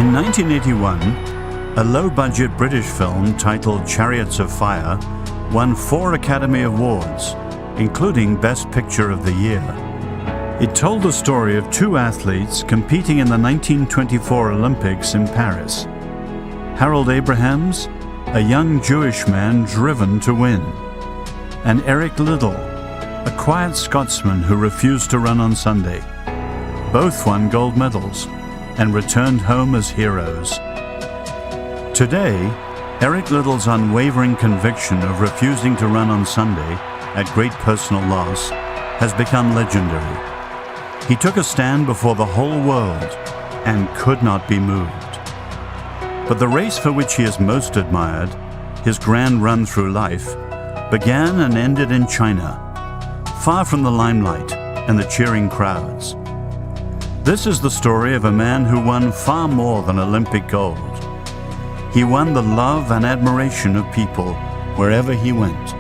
In 1981, a low-budget British film titled Chariots of Fire won 4 Academy Awards, including Best Picture of the Year. It told the story of 2 athletes competing in the 1924 Olympics in Paris. Harold Abrahams, a young Jewish man driven to win, and Eric Liddell, a quiet Scotsman who refused to run on Sunday. Both won gold medals and returned home as heroes. Today, Eric Liddell's unwavering conviction of refusing to run on Sunday at great personal loss has become legendary. He took a stand before the whole world and could not be moved. But the race for which he is most admired, his grand run through life, began and ended in China, far from the limelight and the cheering crowds. This is the story of a man who won far more than Olympic gold. He won the love and admiration of people wherever he went.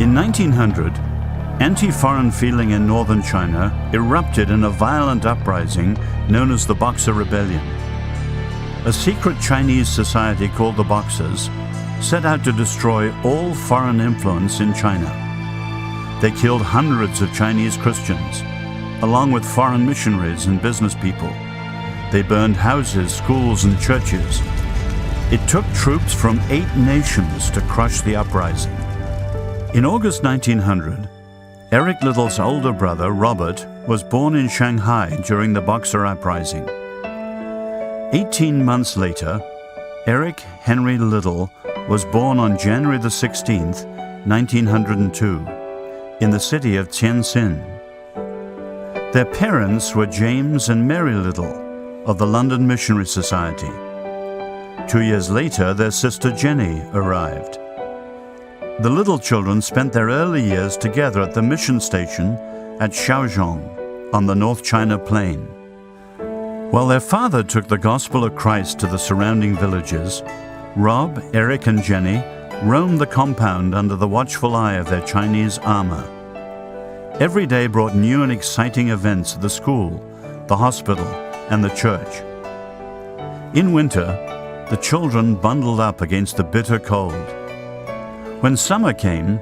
In 1900, anti-foreign feeling in northern China erupted in a violent uprising known as the Boxer Rebellion. A secret Chinese society called the Boxers set out to destroy all foreign influence in China. They killed hundreds of Chinese Christians, along with foreign missionaries and business people. They burned houses, schools, and churches. It took troops from 8 nations to crush the uprising. In August 1900, Eric Liddell's older brother, Robert, was born in Shanghai during the Boxer Uprising. 18 months later, Eric Henry Liddell was born on January the 16th, 1902, in the city of Tientsin. Their parents were James and Mary Liddell of the London Missionary Society. 2 years later, their sister Jenny arrived. The Liddell children spent their early years together at the mission station at Shaozhong on the North China Plain. While their father took the gospel of Christ to the surrounding villages, Rob, Eric, and Jenny roamed the compound under the watchful eye of their Chinese armor. Every day brought new and exciting events at the school, the hospital, and the church. In winter, the children bundled up against the bitter cold. When summer came,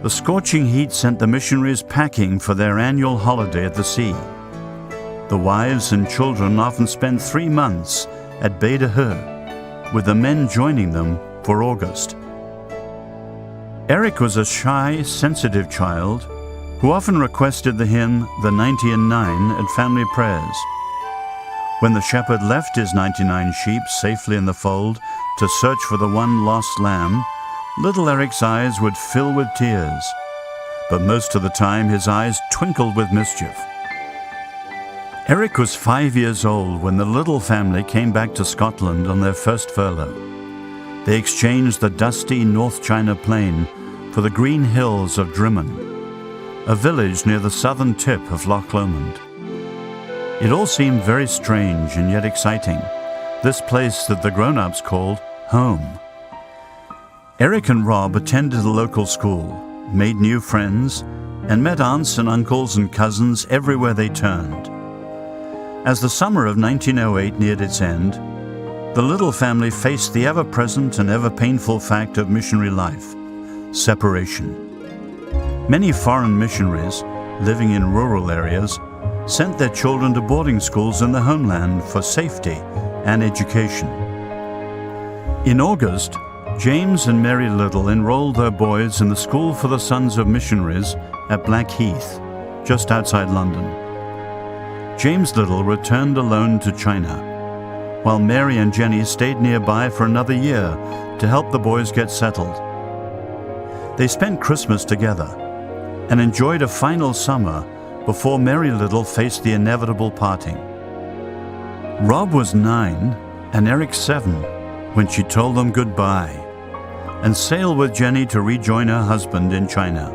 the scorching heat sent the missionaries packing for their annual holiday at the sea. The wives and children often spent 3 months at Baie with the men joining them for August. Eric was a shy, sensitive child who often requested the hymn "The 90 and 9" at family prayers. When the shepherd left his 99 sheep safely in the fold to search for the one lost lamb, little Eric's eyes would fill with tears, but most of the time his eyes twinkled with mischief. Eric was 5 years old when the Liddell family came back to Scotland on their first furlough. They exchanged the dusty North China Plain for the green hills of Drimmen, a village near the southern tip of Loch Lomond. It all seemed very strange and yet exciting, this place that the grown-ups called home. Eric and Rob attended a local school, made new friends, and met aunts and uncles and cousins everywhere they turned. As the summer of 1908 neared its end, the Liddell family faced the ever-present and ever-painful fact of missionary life: separation. Many foreign missionaries, living in rural areas, sent their children to boarding schools in the homeland for safety and education. In August, James and Mary Liddell enrolled their boys in the School for the Sons of Missionaries at Blackheath, just outside London. James Liddell returned alone to China, while Mary and Jenny stayed nearby for another year to help the boys get settled. They spent Christmas together and enjoyed a final summer before Mary Liddell faced the inevitable parting. Rob was 9 and Eric 7 when she told them goodbye and sailed with Jenny to rejoin her husband in China.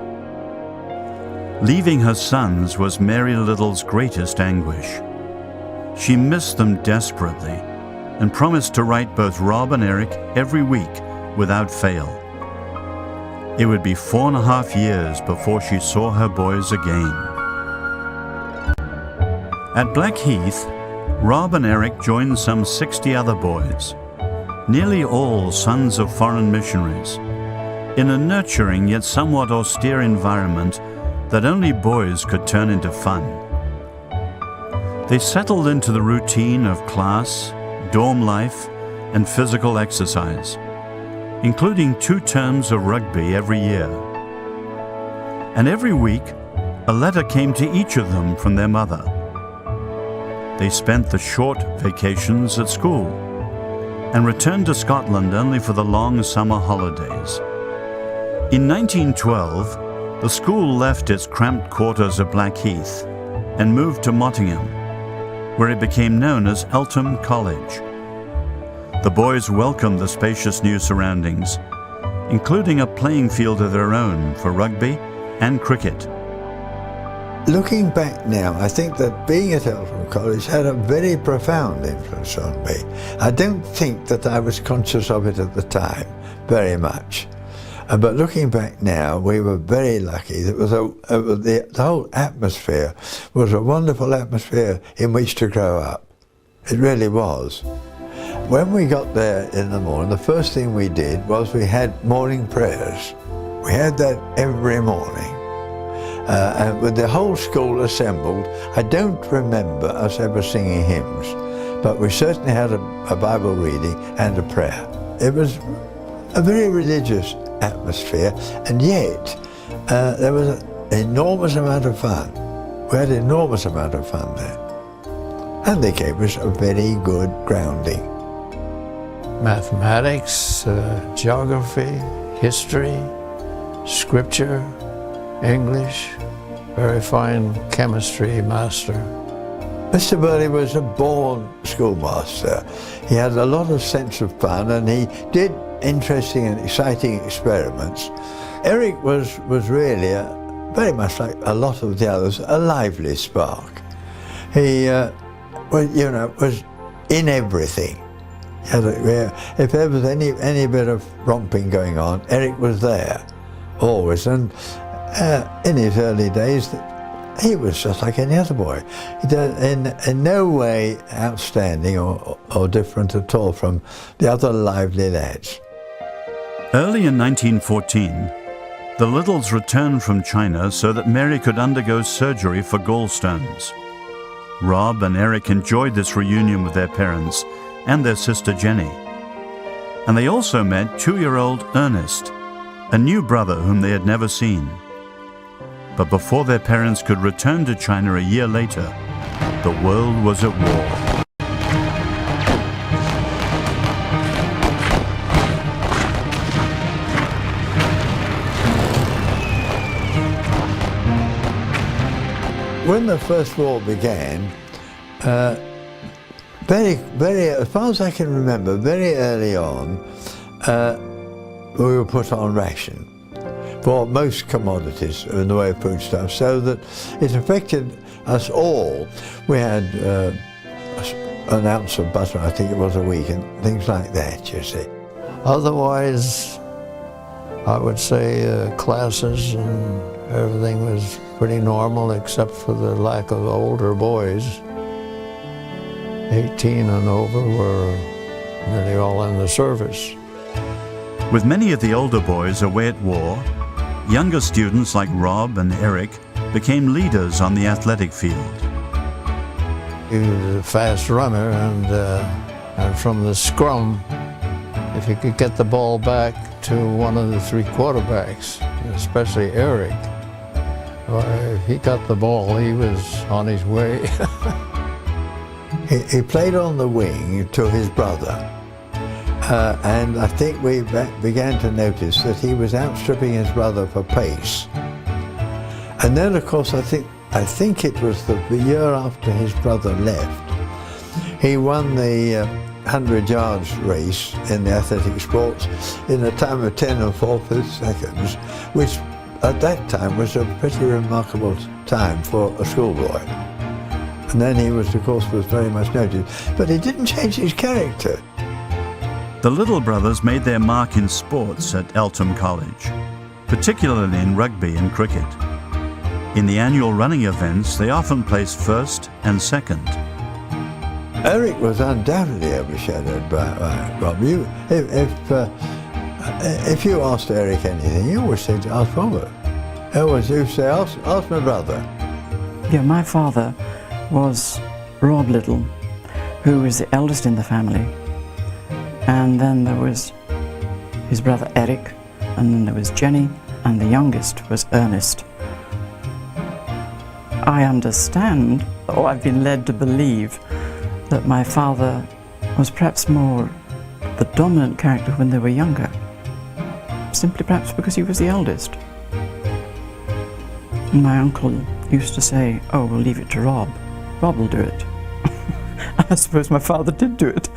Leaving her sons was Mary Liddell's greatest anguish. She missed them desperately and promised to write both Rob and Eric every week without fail. It would be 4.5 years before she saw her boys again. At Blackheath, Rob and Eric joined some 60 other boys, nearly all sons of foreign missionaries, in a nurturing yet somewhat austere environment that only boys could turn into fun. They settled into the routine of class, dorm life, and physical exercise, including 2 terms of rugby every year. And every week, a letter came to each of them from their mother. They spent the short vacations at school and returned to Scotland only for the long summer holidays. In 1912, the school left its cramped quarters at Blackheath and moved to Mottingham, where it became known as Eltham College. The boys welcomed the spacious new surroundings, including a playing field of their own for rugby and cricket. Looking back now, I think that being at Eltham College had a very profound influence on me. I don't think that I was conscious of it at the time, very much. But looking back now, we were very lucky. The whole atmosphere was a wonderful atmosphere in which to grow up. It really was. When we got there in the morning, the first thing we did was we had morning prayers. We had that every morning. And with the whole school assembled, I don't remember us ever singing hymns, but we certainly had a Bible reading and a prayer. It was a very religious atmosphere, and yet there was an enormous amount of fun. We had an enormous amount of fun there. And they gave us a very good grounding. Mathematics, geography, history, scripture, English, very fine chemistry master. Mr. Burley was a born schoolmaster. He had a lot of sense of fun, and he did interesting and exciting experiments. Eric was really, very much like a lot of the others, a lively spark. He was in everything. If there was any bit of romping going on, Eric was there, always. And in his early days, he was just like any other boy. He did in no way outstanding or different at all from the other lively lads. Early in 1914, the Liddells returned from China so that Mary could undergo surgery for gallstones. Rob and Eric enjoyed this reunion with their parents and their sister Jenny. And they also met 2-year-old Ernest, a new brother whom they had never seen. But before their parents could return to China a year later, the world was at war. When the First War began, very, as far as I can remember, very early on, we were put on ration for most commodities in the way of foodstuffs, so that it affected us all. We had an ounce of butter, I think it was, a week, and things like that, you see. Otherwise, I would say classes and everything was pretty normal, except for the lack of older boys. 18 and over were nearly all in the service. With many of the older boys away at war, younger students like Rob and Eric became leaders on the athletic field. He was a fast runner, and from the scrum, if you could get the ball back to one of the 3 quarterbacks, especially Eric, if he got the ball, he was on his way. He played on the wing to his brother, and I think we began to notice that he was outstripping his brother for pace. And then, of course, I think it was the year after his brother left, he won the 100 yards race in the athletic sports in a time of 10 and 4/5 seconds, which at that time was a pretty remarkable time for a schoolboy. And then he was very much noticed. But he didn't change his character. The Liddell brothers made their mark in sports at Eltham College, particularly in rugby and cricket. In the annual running events, they often placed first and second. Eric was undoubtedly overshadowed by Rob. If you asked Eric anything, you always said, ask Robert. You say, ask my brother. Yeah, my father was Rob Liddell, who was the eldest in the family. And then there was his brother Eric, and then there was Jenny, and the youngest was Ernest. I understand, or I've been led to believe, that my father was perhaps more the dominant character when they were younger, simply perhaps because he was the eldest. And my uncle used to say, oh, we'll leave it to Rob. Rob will do it. I suppose my father did do it.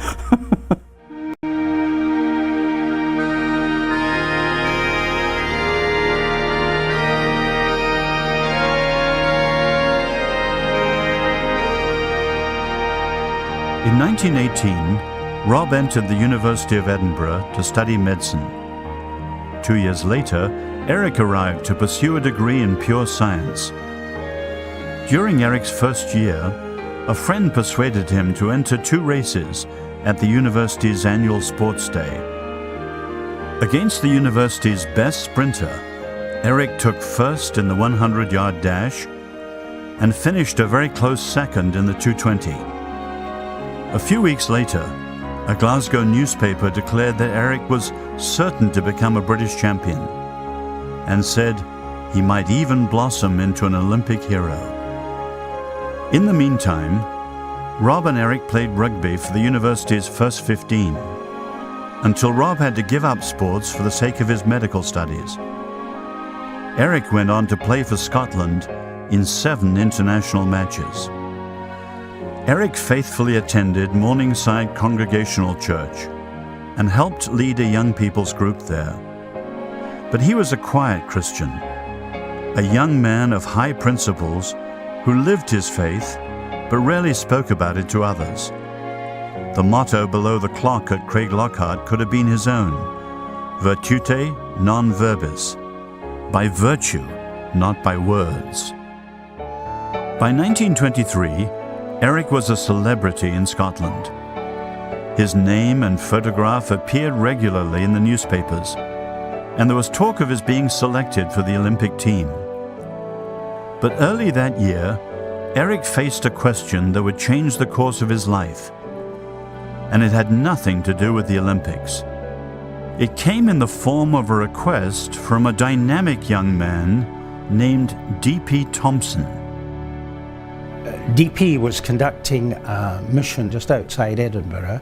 In 1918, Rob entered the University of Edinburgh to study medicine. 2 years later, Eric arrived to pursue a degree in pure science. During Eric's first year, a friend persuaded him to enter 2 races at the university's annual sports day. Against the university's best sprinter, Eric took first in the 100-yard dash and finished a very close second in the 220. A few weeks later, a Glasgow newspaper declared that Eric was certain to become a British champion and said he might even blossom into an Olympic hero. In the meantime, Rob and Eric played rugby for the university's first 15, until Rob had to give up sports for the sake of his medical studies. Eric went on to play for Scotland in 7 international matches. Eric faithfully attended Morningside Congregational Church and helped lead a young people's group there. But he was a quiet Christian, a young man of high principles who lived his faith but rarely spoke about it to others. The motto below the clock at Craig Lockhart could have been his own, virtute non verbis, by virtue, not by words. By 1923, Eric was a celebrity in Scotland. His name and photograph appeared regularly in the newspapers, and there was talk of his being selected for the Olympic team. But early that year, Eric faced a question that would change the course of his life, and it had nothing to do with the Olympics. It came in the form of a request from a dynamic young man named D.P. Thompson. DP was conducting a mission just outside Edinburgh,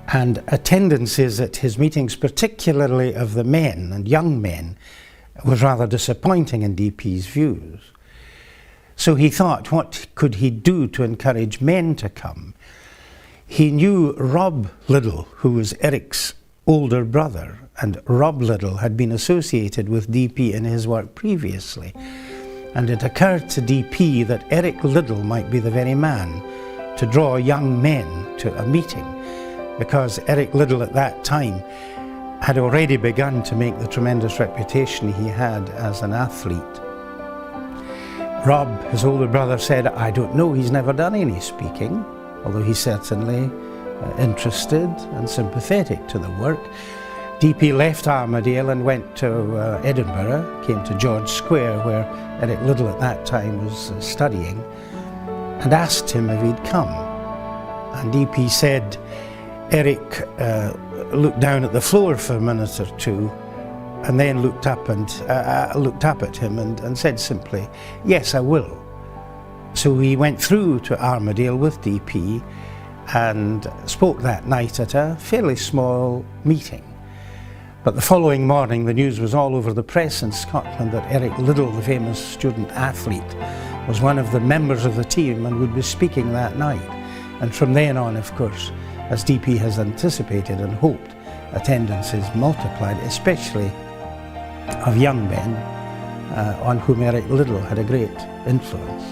and attendances at his meetings, particularly of the men and young men, was rather disappointing in DP's views. So he thought, what could he do to encourage men to come? He knew Rob Liddell, who was Eric's older brother, and Rob Liddell had been associated with DP in his work previously. And it occurred to DP that Eric Liddell might be the very man to draw young men to a meeting, because Eric Liddell at that time had already begun to make the tremendous reputation he had as an athlete. Rob, his older brother, said, I don't know, he's never done any speaking, although he's certainly interested and sympathetic to the work. DP left Armadale and went to Edinburgh, came to George Square, where Eric Liddell at that time was studying, and asked him if he'd come. And DP said, Eric looked down at the floor for a minute or two, and then looked up at him and said simply, yes, I will. So he went through to Armadale with DP and spoke that night at a fairly small meeting. But the following morning, the news was all over the press in Scotland that Eric Liddell, the famous student athlete, was one of the members of the team and would be speaking that night. And from then on, of course, as DP has anticipated and hoped, attendances multiplied, especially of young men on whom Eric Liddell had a great influence.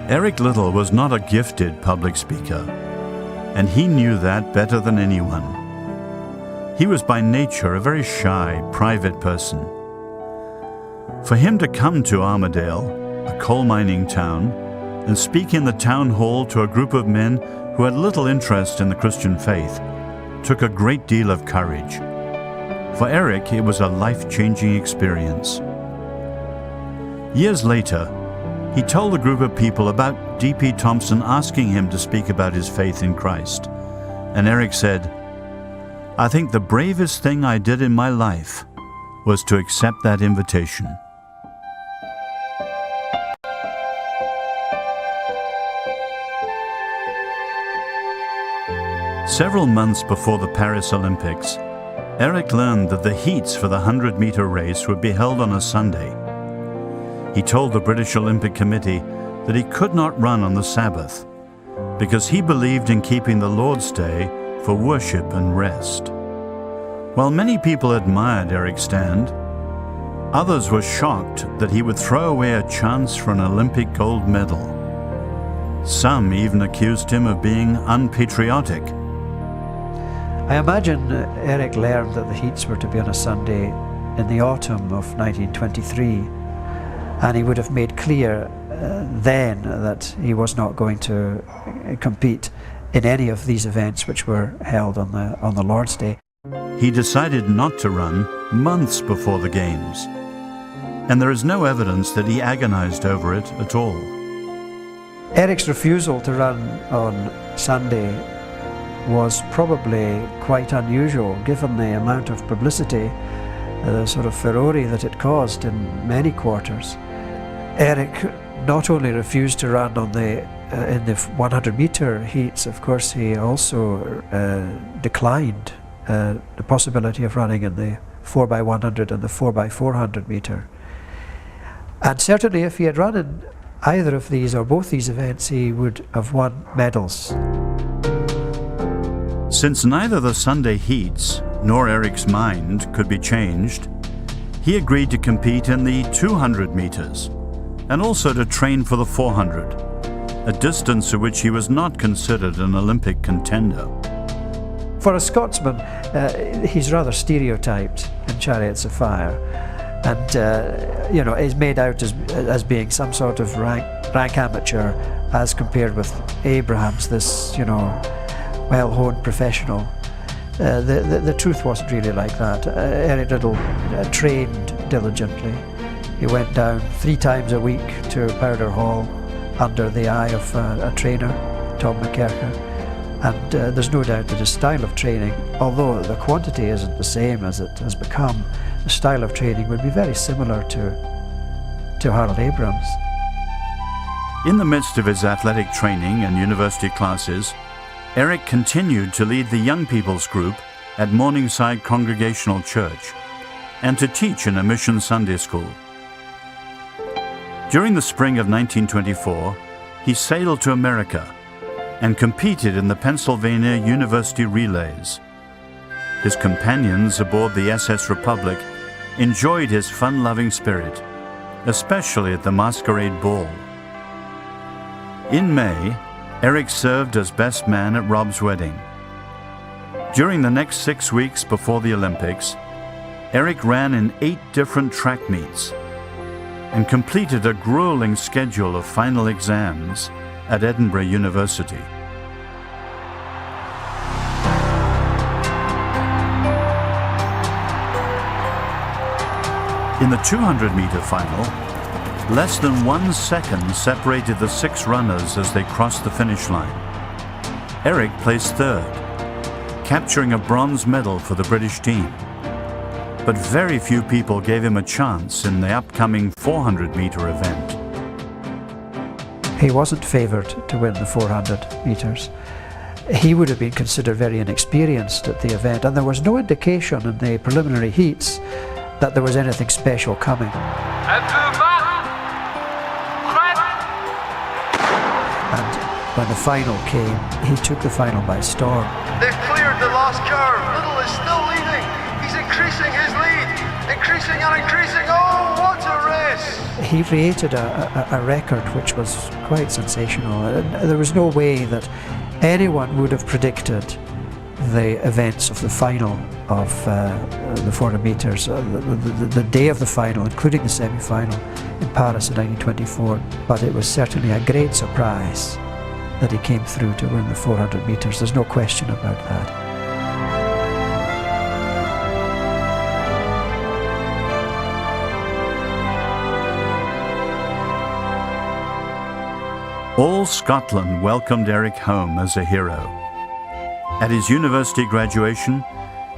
Eric Liddell was not a gifted public speaker, and he knew that better than anyone. He was by nature a very shy, private person. For him to come to Armadale, a coal mining town, and speak in the town hall to a group of men who had little interest in the Christian faith took a great deal of courage. For Eric, it was a life-changing experience. Years later, he told a group of people about D.P. Thompson asking him to speak about his faith in Christ. And Eric said, "I think the bravest thing I did in my life was to accept that invitation." Several months before the Paris Olympics, Eric learned that the heats for the 100-meter race would be held on a Sunday. He told the British Olympic Committee that he could not run on the Sabbath because he believed in keeping the Lord's Day for worship and rest. While many people admired Eric's stand, others were shocked that he would throw away a chance for an Olympic gold medal. Some even accused him of being unpatriotic. I imagine Eric learned that the heats were to be on a Sunday in the autumn of 1923, and he would have made clear then that he was not going to compete in any of these events which were held on the Lord's Day. He decided not to run months before the Games, and there is no evidence that he agonized over it at all. Eric's refusal to run on Sunday was probably quite unusual given the amount of publicity, the sort of furore that it caused in many quarters. Eric not only refused to run on in the 100-meter heats, of course he also declined the possibility of running in the 4x100 and the 4x400 meter. And certainly if he had run in either of these or both these events, he would have won medals. Since neither the Sunday heats nor Eric's mind could be changed, he agreed to compete in the 200 meters and also to train for the 400, a distance at which he was not considered an Olympic contender. For a Scotsman, he's rather stereotyped in Chariots of Fire, and is made out as being some sort of rank amateur, as compared with Abrahams, this well-honed professional. The truth wasn't really like that. Eric Liddell trained diligently. He went down 3 times a week to Powder Hall under the eye of a trainer, Tom McKerker, and there's no doubt that his style of training, although the quantity isn't the same as it has become, the style of training would be very similar to Harold Abrams. In the midst of his athletic training and university classes, Eric continued to lead the young people's group at Morningside Congregational Church and to teach in a mission Sunday school. During the spring of 1924, he sailed to America and competed in the Pennsylvania University Relays. His companions aboard the SS Republic enjoyed his fun-loving spirit, especially at the Masquerade Ball. In May, Eric served as best man at Rob's wedding. During the next 6 weeks before the Olympics, Eric ran in 8 different track meets and completed a grueling schedule of final exams at Edinburgh University. In the 200-meter final, less than 1 second separated the 6 runners as they crossed the finish line. Eric placed 3rd, capturing a bronze medal for the British team. But very few people gave him a chance in the upcoming 400-meter event. He wasn't favoured to win the 400 metres. He would have been considered very inexperienced at the event, and there was no indication in the preliminary heats that there was anything special coming. And when the final came, he took the final by storm. They've cleared the last curve. Liddell is still leading. He's increasing his lead. Increasing and increasing. Oh, what he created a record which was quite sensational. There was no way that anyone would have predicted the events of the final of the 400 metres, the day of the final, including the semi-final in Paris in 1924. But it was certainly a great surprise that he came through to win the 400 metres. There's no question about that. All Scotland welcomed Eric home as a hero. At his university graduation,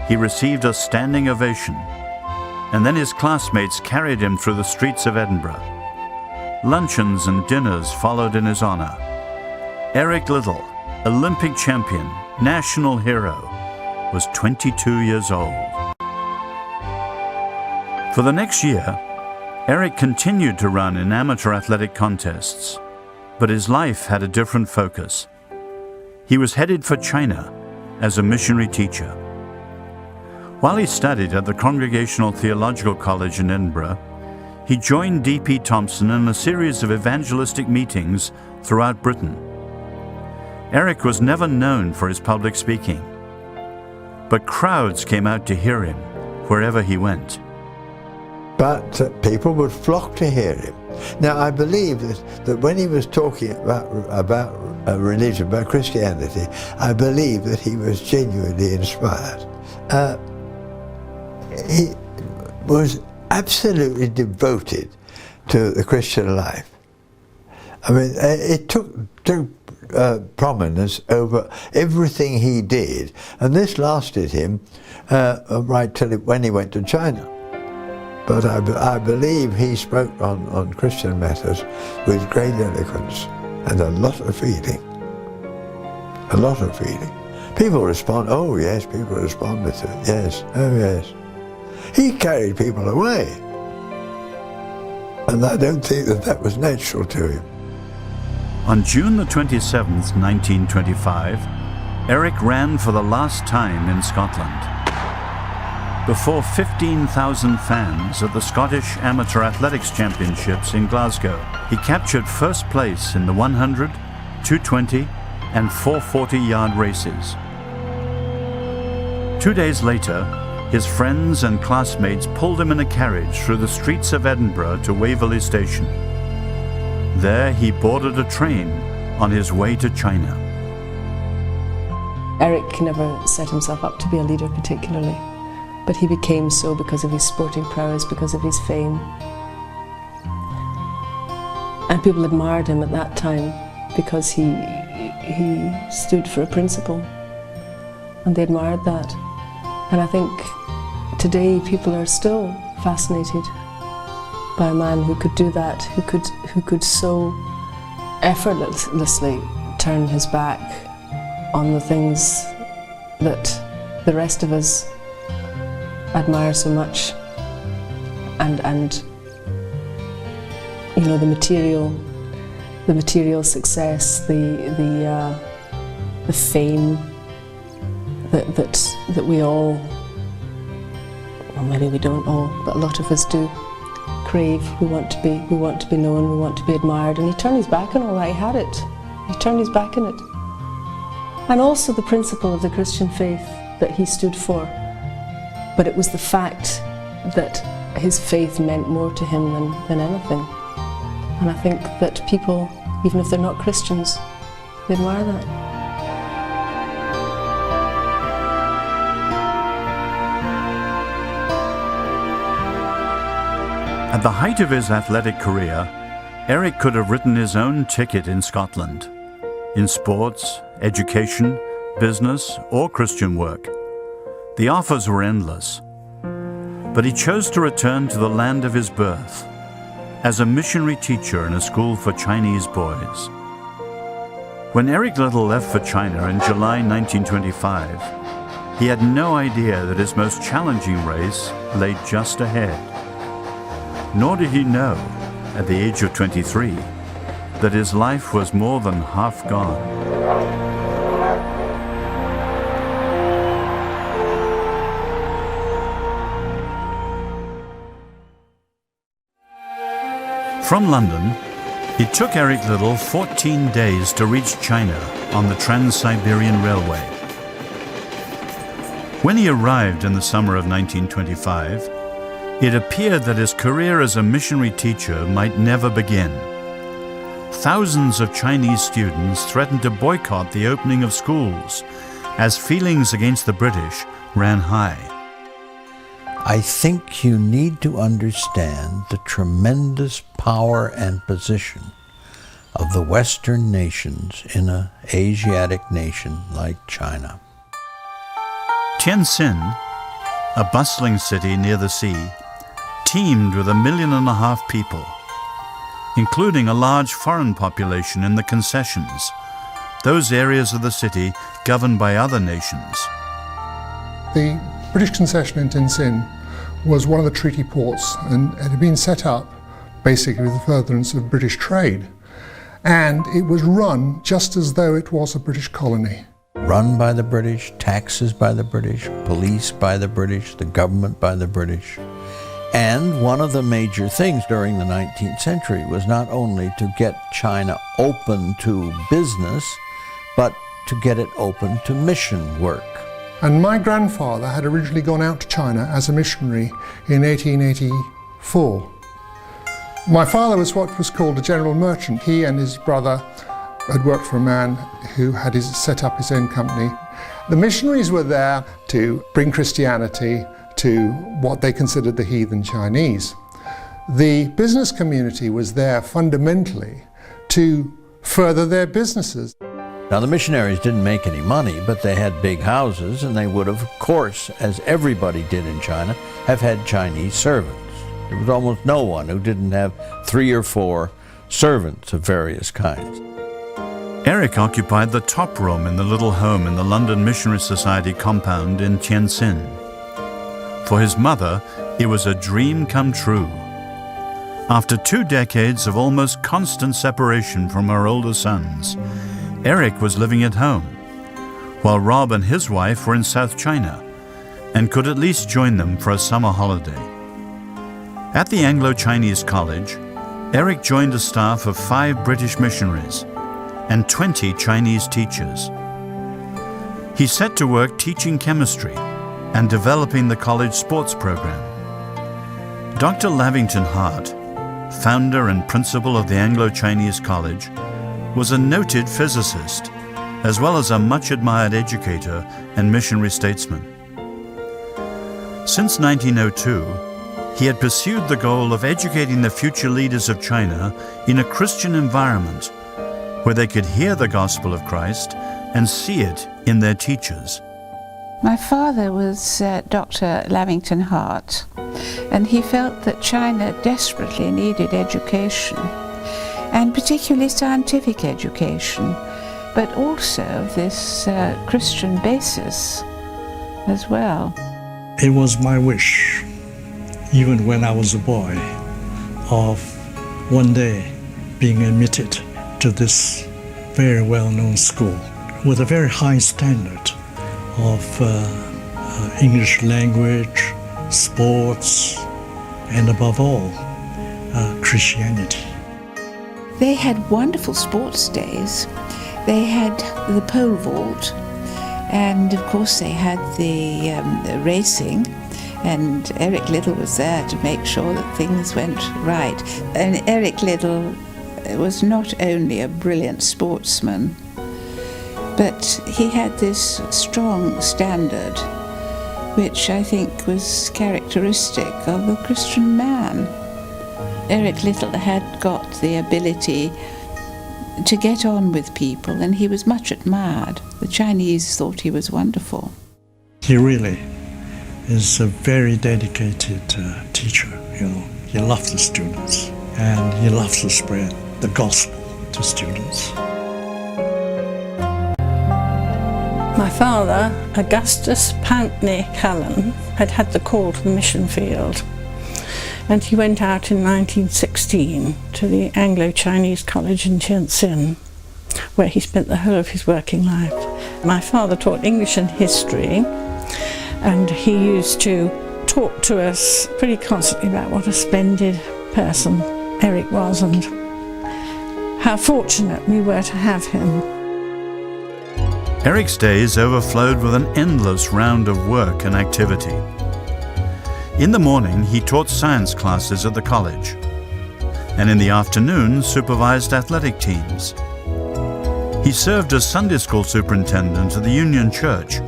he received a standing ovation, and then his classmates carried him through the streets of Edinburgh. Luncheons and dinners followed in his honour. Eric Liddell, Olympic champion, national hero, was 22 years old. For the next year, Eric continued to run in amateur athletic contests, but his life had a different focus. He was headed for China as a missionary teacher. While he studied at the Congregational Theological College in Edinburgh, he joined D.P. Thompson in a series of evangelistic meetings throughout Britain. Eric was never known for his public speaking, but crowds came out to hear him wherever he went. But people would flock to hear him. Now, I believe that when he was talking about religion, about Christianity, I believe that he was genuinely inspired. He was absolutely devoted to the Christian life. I mean, it took prominence over everything he did, and this lasted him right till when he went to China. But I believe he spoke on Christian matters with great eloquence and a lot of feeling. A lot of feeling. People respond, oh yes, people responded to it, yes, oh yes. He carried people away. And I don't think that was natural to him. On June the 27th, 1925, Eric ran for the last time in Scotland. Before 15,000 fans at the Scottish Amateur Athletics Championships in Glasgow, he captured first place in the 100, 220 and 440-yard races. 2 days later, his friends and classmates pulled him in a carriage through the streets of Edinburgh to Waverley Station. There he boarded a train on his way to China. Eric never set himself up to be a leader particularly, but he became so because of his sporting prowess, because of his fame. And people admired him at that time because he stood for a principle, and they admired that. And I think today people are still fascinated by a man who could do that, who could so effortlessly turn his back on the things that the rest of us admire so much, and you know, the material success, the fame that we all, well, maybe we don't all, but a lot of us do crave. We want to be known, we want to be admired, and he turned his back on all that. He had it. He turned his back on it. And also the principle of the Christian faith that he stood for. But it was the fact that his faith meant more to him than anything. And I think that people, even if they're not Christians, they admire that. At the height of his athletic career, Eric could have written his own ticket in Scotland, in sports, education, business, or Christian work. The offers were endless, but he chose to return to the land of his birth as a missionary teacher in a school for Chinese boys. When Eric Liddell left for China in July 1925, he had no idea that his most challenging race lay just ahead. Nor did he know, at the age of 23, that his life was more than half gone. From London, it took Eric Liddell 14 days to reach China on the Trans-Siberian Railway. When he arrived in the summer of 1925, it appeared that his career as a missionary teacher might never begin. Thousands of Chinese students threatened to boycott the opening of schools as feelings against the British ran high. I think you need to understand the tremendous power and position of the Western nations in an Asiatic nation like China. Tientsin, a bustling city near the sea, teemed with 1.5 million people, including a large foreign population in the concessions, those areas of the city governed by other nations. The British concession in Tientsin was one of the treaty ports, and it had been set up basically with the furtherance of British trade. And it was run just as though it was a British colony. Run by the British, taxes by the British, police by the British, the government by the British. And one of the major things during the 19th century was not only to get China open to business, but to get it open to mission work. And my grandfather had originally gone out to China as a missionary in 1884. My father was what was called a general merchant. He and his brother had worked for a man who had set up his own company. The missionaries were there to bring Christianity to what they considered the heathen Chinese. The business community was there fundamentally to further their businesses. Now, the missionaries didn't make any money, but they had big houses, and they would, of course, as everybody did in China, have had Chinese servants. There was almost no one who didn't have 3 or 4 servants of various kinds. Eric occupied the top room in the little home in the London Missionary Society compound in Tientsin. For his mother, it was a dream come true. After 2 decades of almost constant separation from her older sons, Eric was living at home, while Rob and his wife were in South China and could at least join them for a summer holiday. At the Anglo-Chinese College, Eric joined a staff of 5 British missionaries and 20 Chinese teachers. He set to work teaching chemistry and developing the college sports program. Dr. Lavington Hart, founder and principal of the Anglo-Chinese College, was a noted physicist, as well as a much-admired educator and missionary statesman. Since 1902, he had pursued the goal of educating the future leaders of China in a Christian environment where they could hear the gospel of Christ and see it in their teachers. My father was Dr. Lavington Hart, and he felt that China desperately needed education, and particularly scientific education, but also this Christian basis as well. It was my wish, even when I was a boy, of one day being admitted to this very well-known school with a very high standard of English language, sports, and above all, Christianity. They had wonderful sports days. They had the pole vault, and of course they had the racing, and Eric Liddell was there to make sure that things went right. And Eric Liddell was not only a brilliant sportsman, but he had this strong standard, which I think was characteristic of a Christian man. Eric Liddell had got the ability to get on with people, and he was much admired. The Chinese thought he was wonderful. He really is a very dedicated teacher. He loves the students, and he loves to spread the gospel to students. My father, Augustus Pountney Cullen, had had the call to the mission field, and he went out in 1916 to the Anglo-Chinese College in Tientsin, where he spent the whole of his working life. My father taught English and history, and he used to talk to us pretty constantly about what a splendid person Eric was and how fortunate we were to have him. Eric's days overflowed with an endless round of work and activity. In the morning, he taught science classes at the college, and in the afternoon supervised athletic teams. He served as Sunday school superintendent at the Union Church,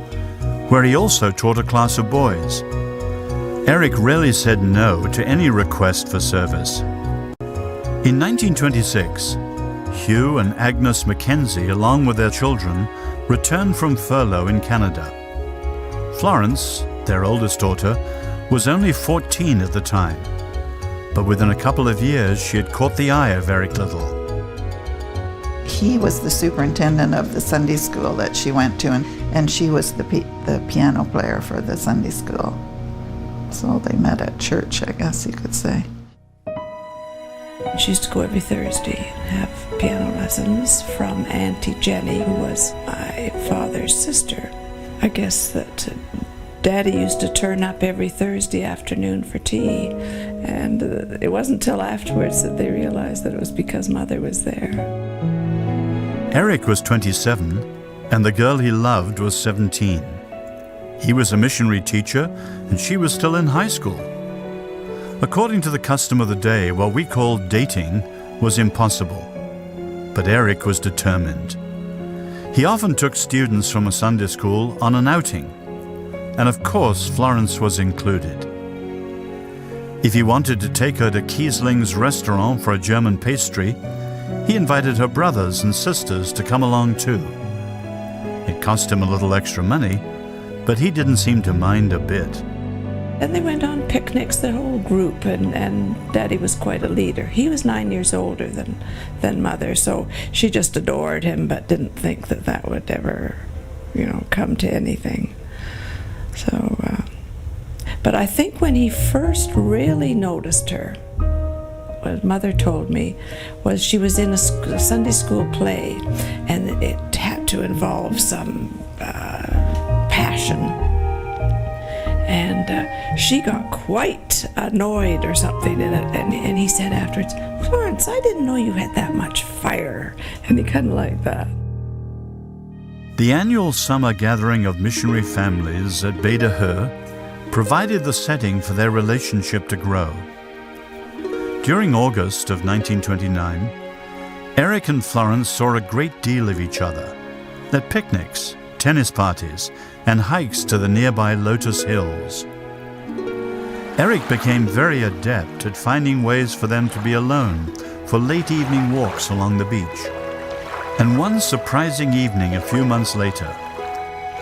where he also taught a class of boys. Eric rarely said no to any request for service. In 1926, Hugh and Agnes Mackenzie, along with their children, returned from furlough in Canada. Florence, their oldest daughter, was only 14 at the time, but within a couple of years she had caught the eye of Eric Liddell. He was the superintendent of the Sunday school that she went to, and she was the piano player for the Sunday school. So they met at church, I guess you could say. She used to go every Thursday and have piano lessons from Auntie Jenny, who was my father's sister. I guess that Daddy used to turn up every Thursday afternoon for tea, and it wasn't till afterwards that they realized that it was because Mother was there. Eric was 27, and the girl he loved was 17. He was a missionary teacher, and she was still in high school. According to the custom of the day, what we called dating was impossible. But Eric was determined. He often took students from a Sunday school on an outing, and of course Florence was included. If he wanted to take her to Kiesling's restaurant for a German pastry, he invited her brothers and sisters to come along too. It cost him a little extra money, but he didn't seem to mind a bit. And they went on picnics, the whole group, and Daddy was quite a leader. He was 9 years older than Mother, so she just adored him, but didn't think that that would ever, come to anything. So, but I think when he first really noticed her, what Mother told me was she was in a Sunday school play, and it had to involve some passion. And she got quite annoyed or something in it, and he said afterwards, "Florence, I didn't know you had that much fire," and he kind of liked that. The annual summer gathering of missionary families at Beta Her provided the setting for their relationship to grow. During August of 1929, Eric and Florence saw a great deal of each other at picnics, tennis parties, and hikes to the nearby Lotus Hills. Eric became very adept at finding ways for them to be alone for late evening walks along the beach. And one surprising evening a few months later,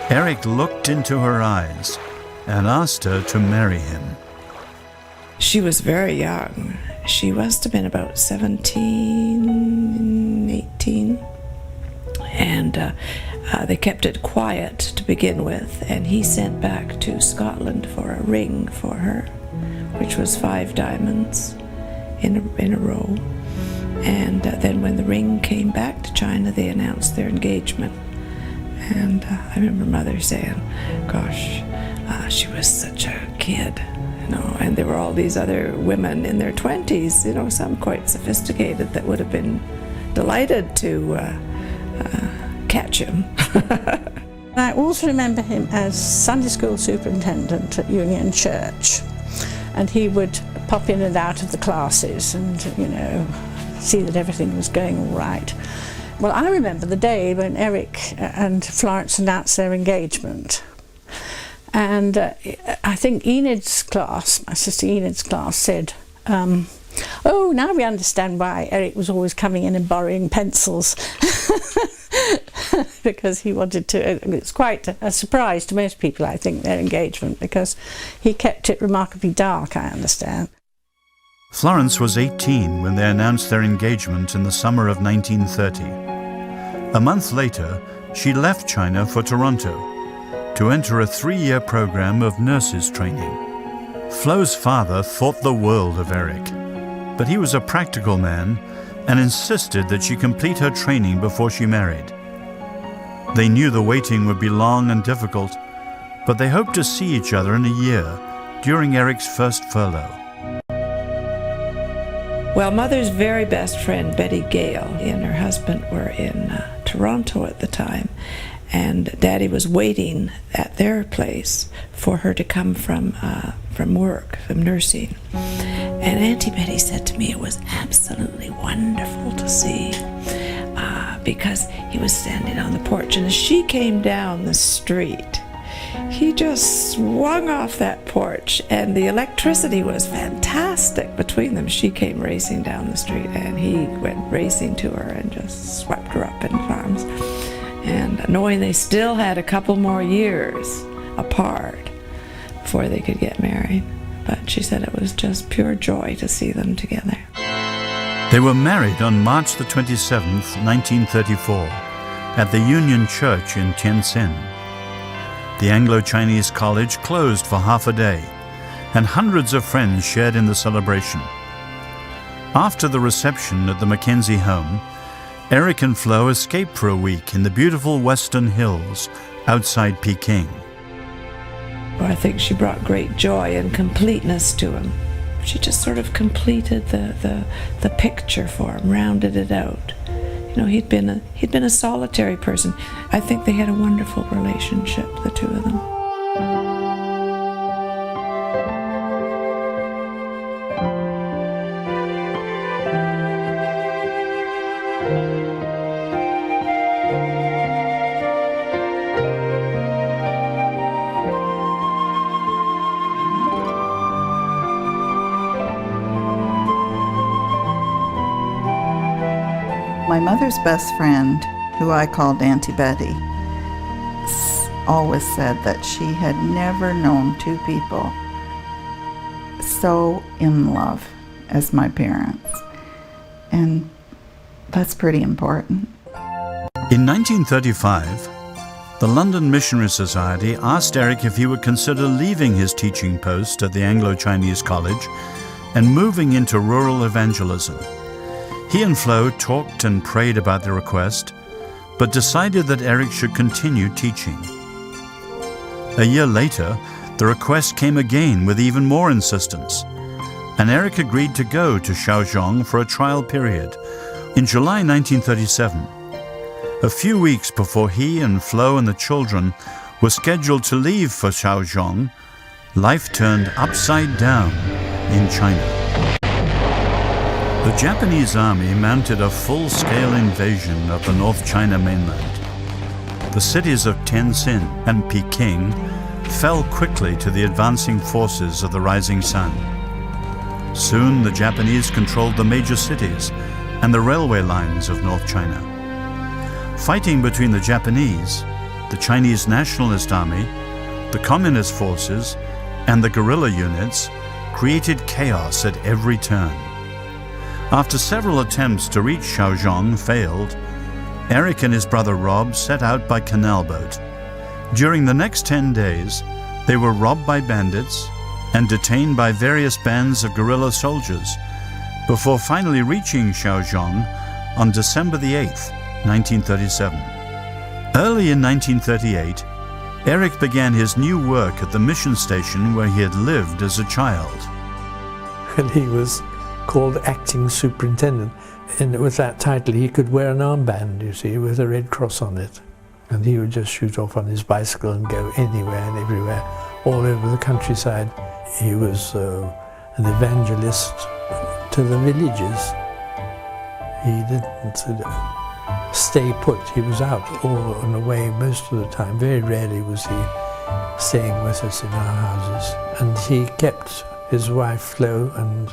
Eric looked into her eyes and asked her to marry him. She was very young. She must have been about 17, 18. And they kept it quiet to begin with, and he sent back to Scotland for a ring for her, which was 5 diamonds in a row. And then when the ring came back to China, they announced their engagement. And I remember Mother saying, gosh, she was such a kid, and there were all these other women in their 20s, some quite sophisticated, that would have been delighted to catch him. I also remember him as Sunday school superintendent at Union Church, and he would pop in and out of the classes and, see that everything was going all right. Well, I remember the day when Eric and Florence announced their engagement. And I think Enid's class, my sister Enid's class, said, oh, now we understand why Eric was always coming in and borrowing pencils. Because he wanted to, it's quite a surprise to most people, I think, their engagement, because he kept it remarkably dark, I understand. Florence was 18 when they announced their engagement in the summer of 1930. A month later, she left China for Toronto to enter a 3-year program of nurses training. Flo's father thought the world of Eric, but he was a practical man and insisted that she complete her training before she married. They knew the waiting would be long and difficult, but they hoped to see each other in a year during Eric's first furlough. Well, Mother's very best friend, Betty Gale, and her husband were in Toronto at the time, and Daddy was waiting at their place for her to come from work, from nursing. And Auntie Betty said to me it was absolutely wonderful to see, because he was standing on the porch, and as she came down the street, he just swung off that porch, and the electricity was fantastic between them. She came racing down the street, and he went racing to her and just swept her up in his arms. And knowing they still had a couple more years apart before they could get married. But she said it was just pure joy to see them together. They were married on March the 27th, 1934, at the Union Church in Tientsin. The Anglo-Chinese College closed for half a day, and hundreds of friends shared in the celebration. After the reception at the Mackenzie home, Eric and Flo escaped for a week in the beautiful Western Hills outside Peking. I think she brought great joy and completeness to him. She just sort of completed the picture for him, rounded it out. You know, he'd been a solitary person. I think they had a wonderful relationship, the two of them. My mother's best friend, who I called Auntie Betty, always said that she had never known two people so in love as my parents. And that's pretty important. In 1935, the London Missionary Society asked Eric if he would consider leaving his teaching post at the Anglo-Chinese College and moving into rural evangelism. He and Flo talked and prayed about the request, but decided that Eric should continue teaching. A year later, the request came again with even more insistence, and Eric agreed to go to Shaozhong for a trial period in July 1937. A few weeks before he and Flo and the children were scheduled to leave for Shaozhong, life turned upside down in China. The Japanese army mounted a full-scale invasion of the North China mainland. The cities of Tientsin and Peking fell quickly to the advancing forces of the rising sun. Soon the Japanese controlled the major cities and the railway lines of North China. Fighting between the Japanese, the Chinese Nationalist Army, the Communist forces, and the guerrilla units created chaos at every turn. After several attempts to reach Shaozhong failed, Eric and his brother Rob set out by canal boat. During the next 10 days, they were robbed by bandits and detained by various bands of guerrilla soldiers, before finally reaching Shaozhong on December the 8th, 1937. Early in 1938, Eric began his new work at the mission station where he had lived as a child. And he was called acting superintendent, and with that title he could wear an armband, you see, with a red cross on it, and he would just shoot off on his bicycle and go anywhere and everywhere, all over the countryside. He was an evangelist to the villages. He didn't stay put. He was out all and away most of the time. Very rarely was he staying with us in our houses, and he kept his wife Flo and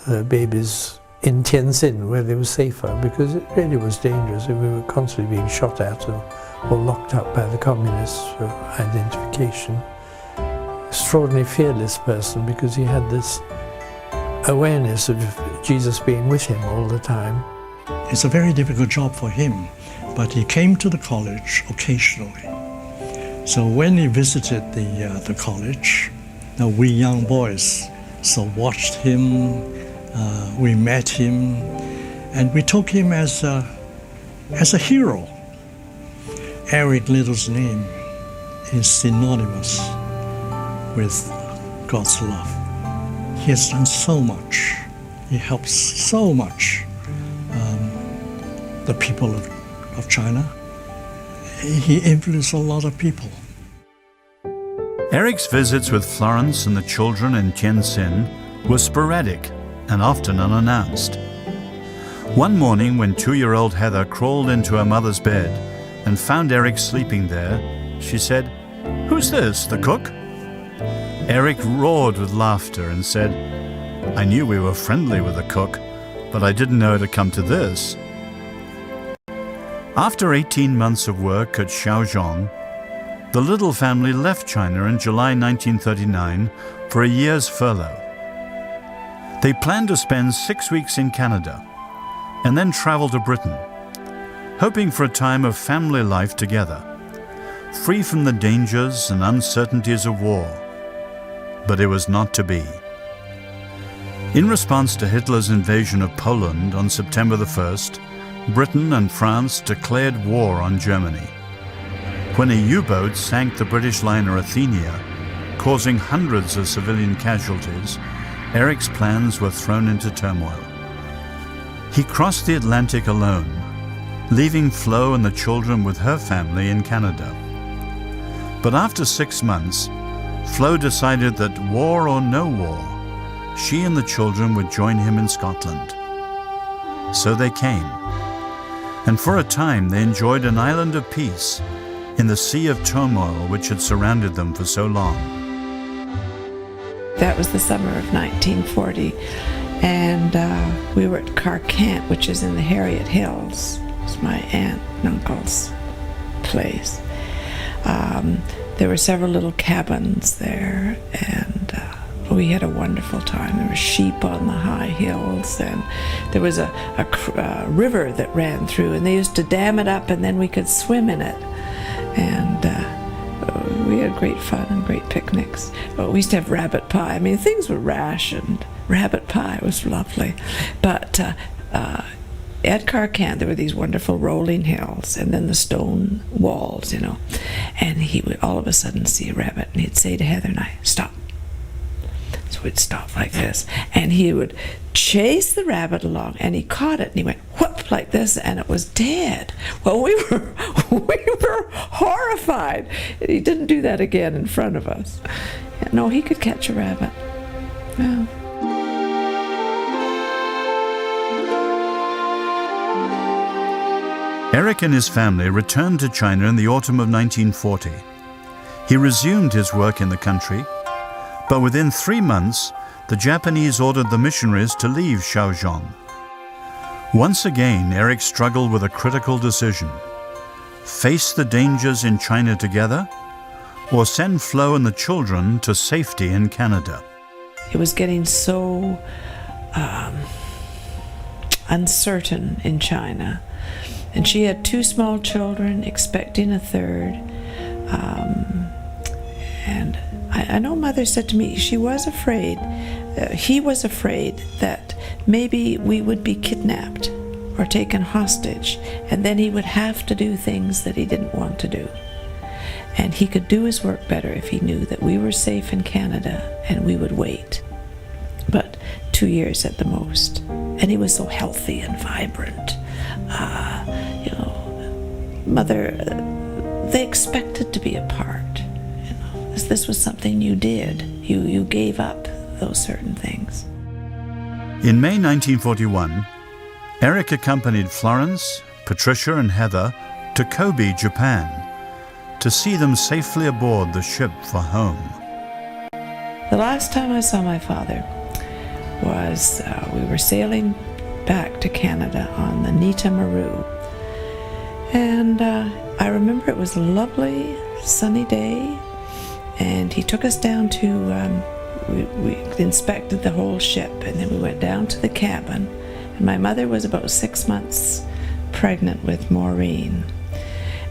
the babies in Tientsin, where they were safer, because it really was dangerous, and we were constantly being shot at or locked up by the communists for identification. Extraordinarily fearless person, because he had this awareness of Jesus being with him all the time. It's a very difficult job for him, but he came to the college occasionally. So when he visited the college, we young boys watched him. We met him, and we took him as a hero. Eric Liddell's name is synonymous with God's love. He has done so much He helps so much the people of China. He influenced a lot of people. Eric's visits with Florence and the children in Tientsin were sporadic and often unannounced. One morning when 2-year-old Heather crawled into her mother's bed and found Eric sleeping there, she said, "Who's this, the cook?" Eric roared with laughter and said, "I knew we were friendly with the cook, but I didn't know it had come to this." After 18 months of work at Shaozhong, the Liddell family left China in July 1939 for a year's furlough. They planned to spend 6 weeks in Canada and then travel to Britain, hoping for a time of family life together, free from the dangers and uncertainties of war. But it was not to be. In response to Hitler's invasion of Poland on September the 1st, Britain and France declared war on Germany. When a U-boat sank the British liner Athenia, causing hundreds of civilian casualties, Eric's plans were thrown into turmoil. He crossed the Atlantic alone, leaving Flo and the children with her family in Canada. But after 6 months, Flo decided that war or no war, she and the children would join him in Scotland. So they came, and for a time they enjoyed an island of peace in the sea of turmoil which had surrounded them for so long. That was the summer of 1940, and we were at Carcant, which is in the Harriet Hills. It's my aunt and uncle's place. There were several little cabins there, and we had a wonderful time. There were sheep on the high hills, and there was a river that ran through, and they used to dam it up, and then we could swim in it. And we had great fun and great picnics. But we used to have rabbit pie. I mean, things were rationed. Rabbit pie was lovely. But at Carcant, there were these wonderful rolling hills and then the stone walls, you know. And he would all of a sudden see a rabbit, and he'd say to Heather and I, "Stop." So we'd stop like this, and he would chase the rabbit along, and he caught it, and he went whoop like this, and it was dead. Well, we were horrified. He didn't do that again in front of us. No, he could catch a rabbit. Yeah. Eric and his family returned to China in the autumn of 1940. He resumed his work in the country, but within 3 months, the Japanese ordered the missionaries to leave Shaozhong. Once again, Eric struggled with a critical decision: face the dangers in China together, or send Flo and the children to safety in Canada. It was getting so uncertain in China. And she had 2 small children, expecting a third. And I know Mother said to me she was afraid, he was afraid that maybe we would be kidnapped or taken hostage, and then he would have to do things that he didn't want to do. And he could do his work better if he knew that we were safe in Canada and we would wait. But 2 years at the most. And he was so healthy and vibrant. You know, Mother, they expected to be apart. You know, this was something you did. You gave up those certain things. In May 1941, Eric accompanied Florence, Patricia, and Heather to Kobe, Japan, to see them safely aboard the ship for home. The last time I saw my father was we were sailing back to Canada on the Nita Maru. And I remember it was a lovely sunny day, and he took us down to, we inspected the whole ship, and then we went down to the cabin. And my mother was about 6 months pregnant with Maureen,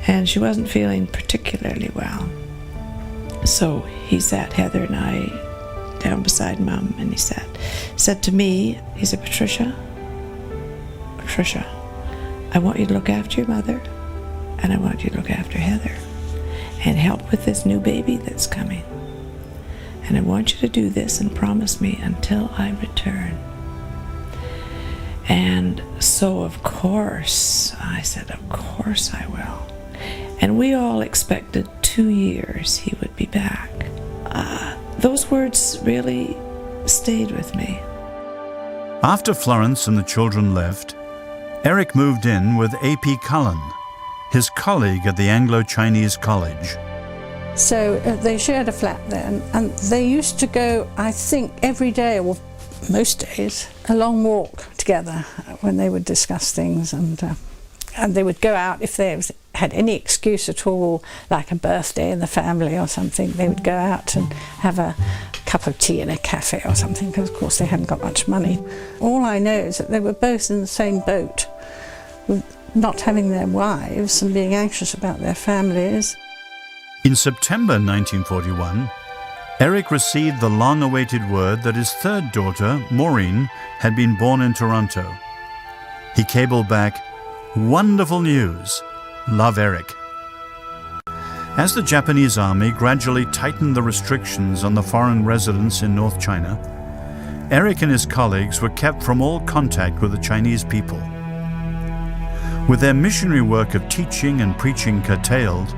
and she wasn't feeling particularly well. So he sat Heather and I down beside Mum, and he said to me, he said, Patricia, I want you to look after your mother, and I want you to look after Heather and help with this new baby that's coming. And I want you to do this and promise me until I return. And so, of course, I said, of course I will. And we all expected 2 years he would be back. Those words really stayed with me. After Florence and the children left, Eric moved in with A.P. Cullen, his colleague at the Anglo-Chinese College. So they shared a flat then, and they used to go, I think, every day, or most days, a long walk together when they would discuss things, and they would go out if they had any excuse at all, like a birthday in the family or something. They would go out and have a cup of tea in a cafe or something, because of course they hadn't got much money. All I know is that they were both in the same boat, with not having their wives and being anxious about their families. In September 1941, Eric received the long-awaited word that his third daughter, Maureen, had been born in Toronto. He cabled back, "Wonderful news. Love, Eric." As the Japanese army gradually tightened the restrictions on the foreign residents in North China, Eric and his colleagues were kept from all contact with the Chinese people. With their missionary work of teaching and preaching curtailed,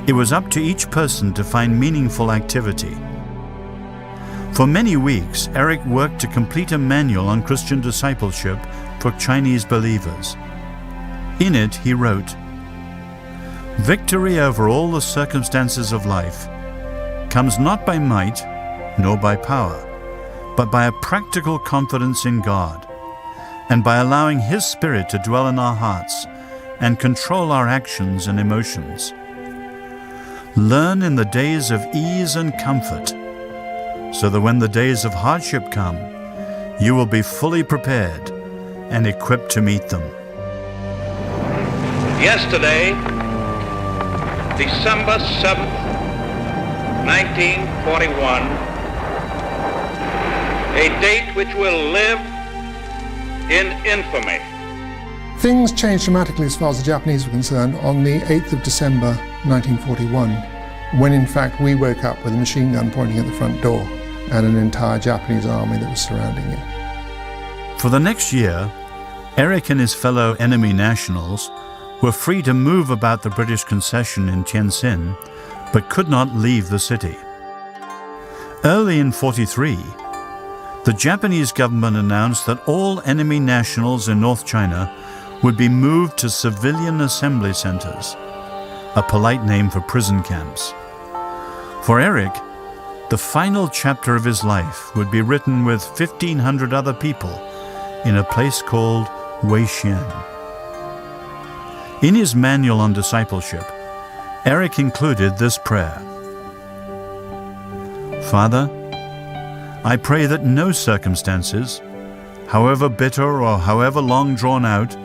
it was up to each person to find meaningful activity. For many weeks, Eric worked to complete a manual on Christian discipleship for Chinese believers. In it, he wrote, "Victory over all the circumstances of life comes not by might nor by power, but by a practical confidence in God, and by allowing His Spirit to dwell in our hearts and control our actions and emotions. Learn in the days of ease and comfort, so that when the days of hardship come, you will be fully prepared and equipped to meet them." Yesterday, December 7th, 1941, a date which will live in infamy. Things changed dramatically as far as the Japanese were concerned on the 8th of December 1941, when in fact we woke up with a machine gun pointing at the front door and an entire Japanese army that was surrounding it. For the next year, Eric and his fellow enemy nationals were free to move about the British concession in Tientsin, but could not leave the city. Early in 1943, the Japanese government announced that all enemy nationals in North China would be moved to civilian assembly centers, a polite name for prison camps. For Eric, the final chapter of his life would be written with 1,500 other people in a place called Weixian. In his manual on discipleship, Eric included this prayer: "Father, I pray that no circumstances, however bitter or however long drawn out,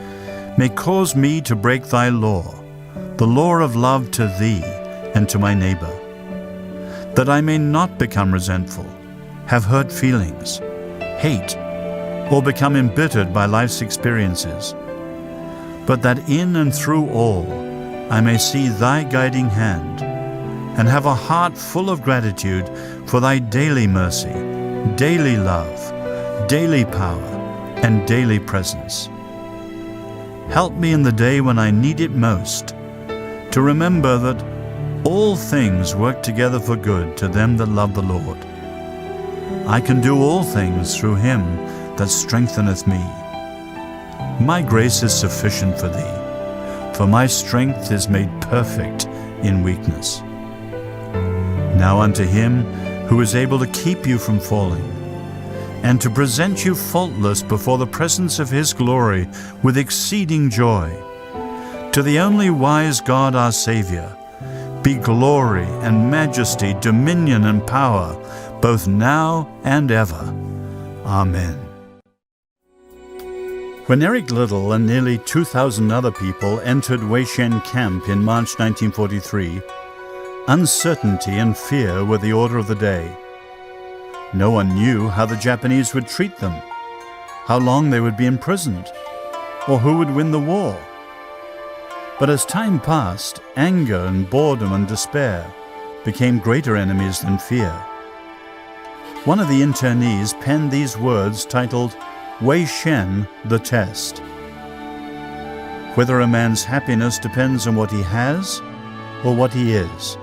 may cause me to break thy law, the law of love to thee and to my neighbor, that I may not become resentful, have hurt feelings, hate, or become embittered by life's experiences, but that in and through all I may see thy guiding hand and have a heart full of gratitude for thy daily mercy, daily love, daily power, and daily presence. Help me in the day when I need it most, to remember that all things work together for good to them that love the Lord. I can do all things through him that strengtheneth me. My grace is sufficient for thee, for my strength is made perfect in weakness. Now unto him who is able to keep you from falling, and to present you faultless before the presence of his glory with exceeding joy, to the only wise God our Saviour, be glory and majesty, dominion and power, both now and ever. Amen. When Eric Liddell and nearly 2,000 other people entered Weixian Camp in March 1943, uncertainty and fear were the order of the day. No one knew how the Japanese would treat them, how long they would be imprisoned, or who would win the war. But as time passed, anger and boredom and despair became greater enemies than fear. One of the internees penned these words titled, Wei Shen, the test. Whether a man's happiness depends on what he has or what he is,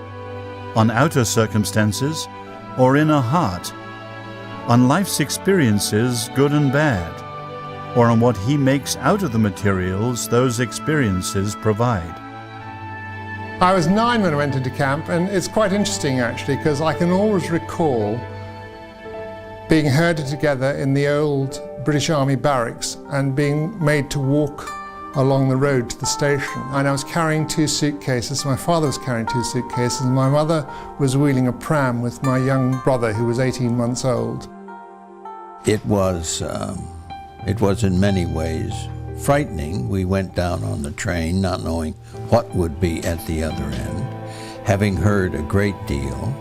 on outer circumstances or inner heart, on life's experiences, good and bad, or on what he makes out of the materials those experiences provide. I was 9 when I went into camp, and it's quite interesting actually, because I can always recall being herded together in the old British Army barracks and being made to walk along the road to the station. And I was carrying 2 suitcases, my father was carrying 2 suitcases, and my mother was wheeling a pram with my young brother who was 18 months old. It was in many ways frightening. We went down on the train not knowing what would be at the other end, having heard a great deal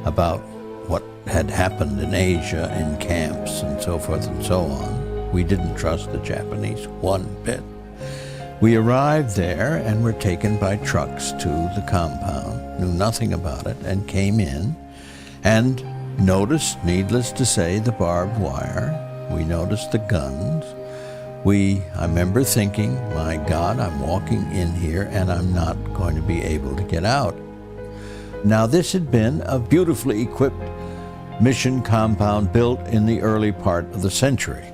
about what had happened in Asia in camps and so forth and so on. We didn't trust the Japanese one bit. We arrived there and were taken by trucks to the compound, knew nothing about it, and came in and noticed, needless to say, the barbed wire. We noticed the guns. I remember thinking, my God, I'm walking in here and I'm not going to be able to get out. Now, this had been a beautifully equipped mission compound built in the early part of the century.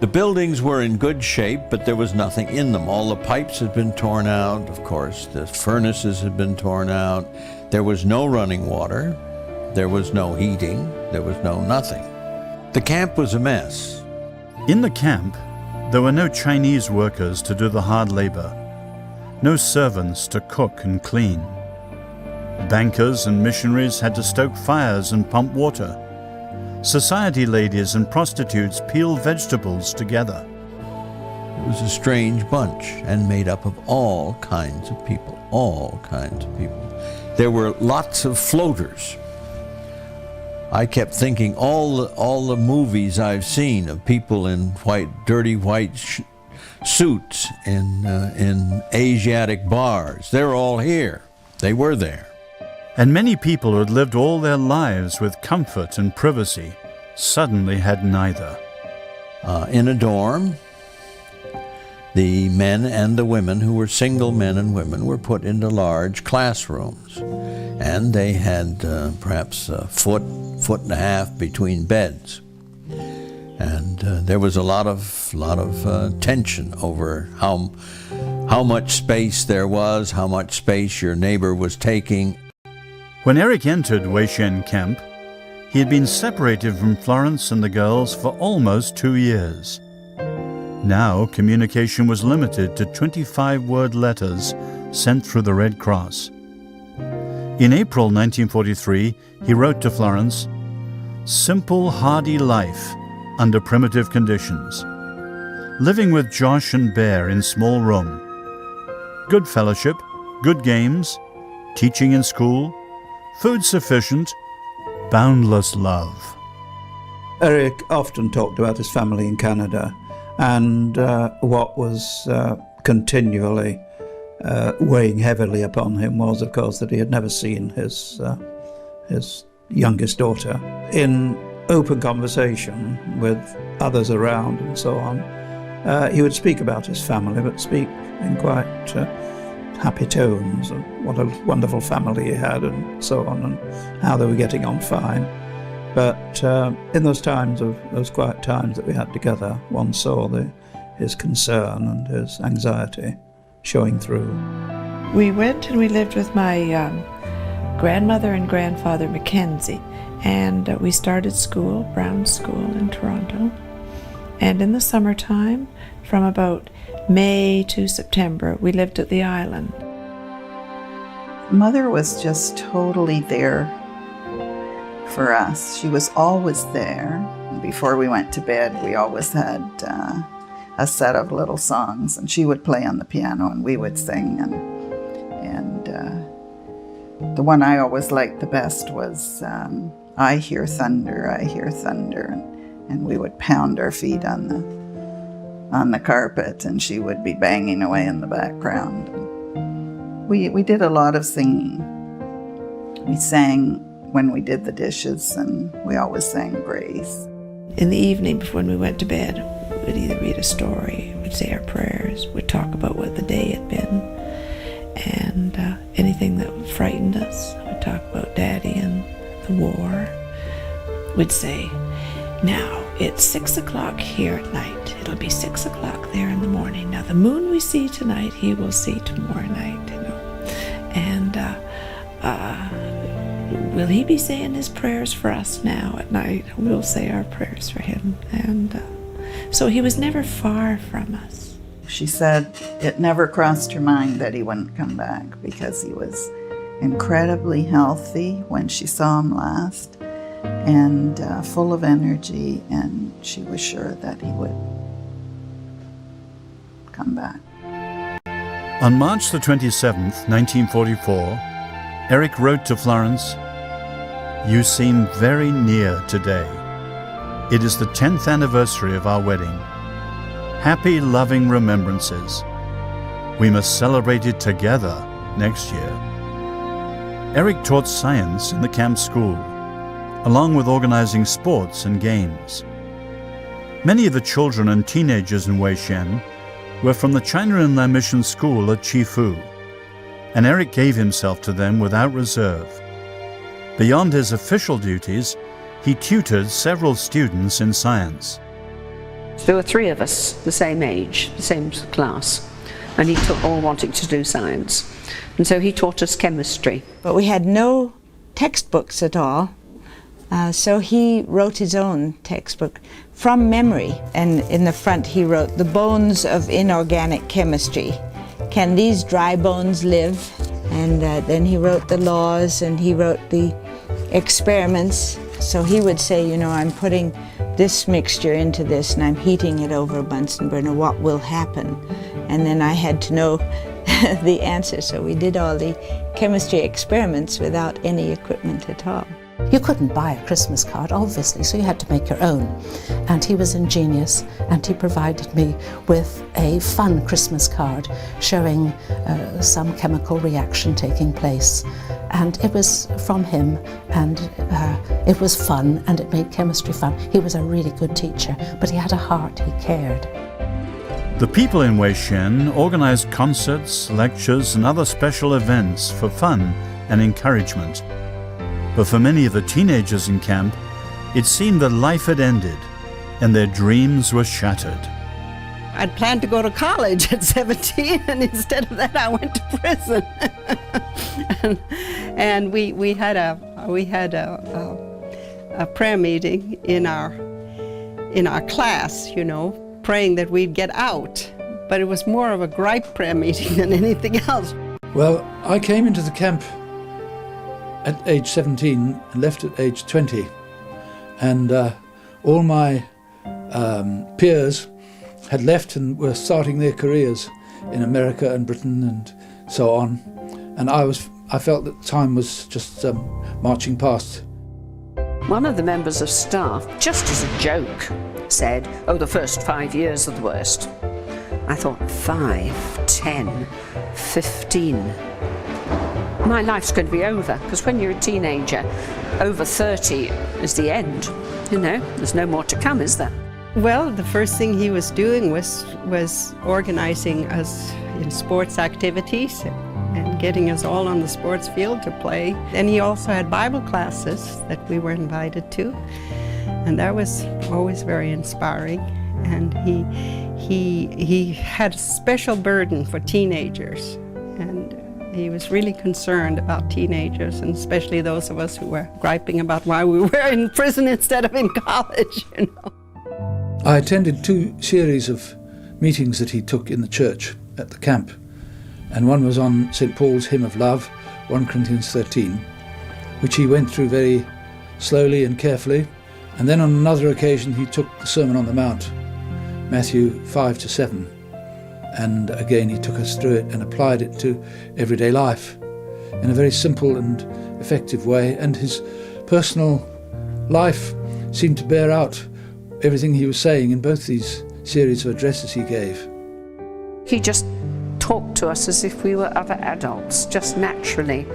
The buildings were in good shape, but there was nothing in them. All the pipes had been torn out, of course. The furnaces had been torn out. There was no running water. There was no heating. There was no nothing. The camp was a mess. In the camp, there were no Chinese workers to do the hard labor, no servants to cook and clean. Bankers and missionaries had to stoke fires and pump water. Society ladies and prostitutes peeled vegetables together. It was a strange bunch and made up of all kinds of people, all kinds of people. There were lots of floaters. I kept thinking all the movies I've seen of people in dirty white suits in Asiatic bars, they're all here. They were there. And many people who had lived all their lives with comfort and privacy suddenly had neither. In a dorm, the men and the women who were single men and women were put into large classrooms. And they had perhaps a foot and a half between beds. And there was a lot of tension over how much space there was, how much space your neighbor was taking. When Eric entered Wei Shen camp, he had been separated from Florence and the girls for almost 2 years. Now communication was limited to 25-word letters sent through the Red Cross. In April 1943, he wrote to Florence, "Simple, hardy life under primitive conditions. Living with Josh and Bear in small room. Good fellowship, good games, teaching in school, food sufficient, boundless love." Eric often talked about his family in Canada, and what was continually weighing heavily upon him was, of course, that he had never seen his youngest daughter. In open conversation with others around and so on, he would speak about his family, but speak in quite happy tones, and what a wonderful family he had and so on, and how they were getting on fine. But in those quiet times that we had together, one saw his concern and his anxiety showing through. We went and we lived with my grandmother and grandfather Mackenzie, and we started school, Brown School in Toronto. And in the summertime, from about May to September, we lived at the island. Mother was just totally there for us. She was always there. Before we went to bed, we always had a set of little songs, and she would play on the piano and we would sing. And the one I always liked the best was I Hear Thunder, I Hear Thunder. And we would pound our feet on the carpet, and she would be banging away in the background. We did a lot of singing. We sang when we did the dishes, and we always sang Grace. In the evening, before we went to bed, we'd either read a story, we'd say our prayers, we'd talk about what the day had been, and anything that frightened us, we'd talk about Daddy and the war. We'd say, now it's 6 o'clock here at night, it'll be 6 o'clock there in the morning. Now the moon we see tonight, he will see tomorrow night, you know. And will he be saying his prayers for us now at night? We'll say our prayers for him. And so he was never far from us. She said it never crossed her mind that he wouldn't come back because he was incredibly healthy when she saw him last and full of energy, and she was sure that he would come back. On March the 27th, 1944, Eric wrote to Florence, "You seem very near today. It is the 10th anniversary of our wedding. Happy, loving remembrances. We must celebrate it together next year." Eric taught science in the camp school, along with organizing sports and games. Many of the children and teenagers in Weishen were from the China Inland Mission School at Chifu, and Eric gave himself to them without reserve. Beyond his official duties, he tutored several students in science. There were 3 of us, the same age, the same class, and he took all wanting to do science. And so he taught us chemistry. But we had no textbooks at all, so he wrote his own textbook from memory. And in the front he wrote, "The bones of inorganic chemistry. Can these dry bones live?" And then he wrote the laws and he wrote the experiments. So he would say, you know, I'm putting this mixture into this and I'm heating it over a Bunsen burner. What will happen? And then I had to know the answer. So we did all the chemistry experiments without any equipment at all. You couldn't buy a Christmas card, obviously, so you had to make your own. And he was ingenious, and he provided me with a fun Christmas card showing some chemical reaction taking place. And it was from him, and it was fun, and it made chemistry fun. He was a really good teacher, but he had a heart, he cared. The people in Weishen organized concerts, lectures, and other special events for fun and encouragement. But for many of the teenagers in camp, it seemed that life had ended and their dreams were shattered. I'd planned to go to college at 17, and instead of that I went to prison. and we had a prayer meeting in our class, you know, praying that we'd get out. But it was more of a gripe prayer meeting than anything else. Well, I came into the camp at age 17 and left at age 20, and all my peers had left and were starting their careers in America and Britain and so on, and I felt that time was just marching past. One of the members of staff, just as a joke, said, "Oh, the first 5 years are the worst." I thought, 5, 10, 15. My life's going to be over, because when you're a teenager, over 30 is the end. You know, there's no more to come, is there? Well, the first thing he was doing was organizing us in sports activities and getting us all on the sports field to play. And he also had Bible classes that we were invited to, and that was always very inspiring. And he had a special burden for teenagers, and he was really concerned about teenagers, and especially those of us who were griping about why we were in prison instead of in college, you know. I attended 2 series of meetings that he took in the church at the camp, and one was on St. Paul's Hymn of Love, 1 Corinthians 13, which he went through very slowly and carefully, and then on another occasion he took the Sermon on the Mount, Matthew 5 to 7. And again he took us through it and applied it to everyday life in a very simple and effective way, and his personal life seemed to bear out everything he was saying in both these series of addresses he gave. He just talked to us as if we were other adults, just naturally,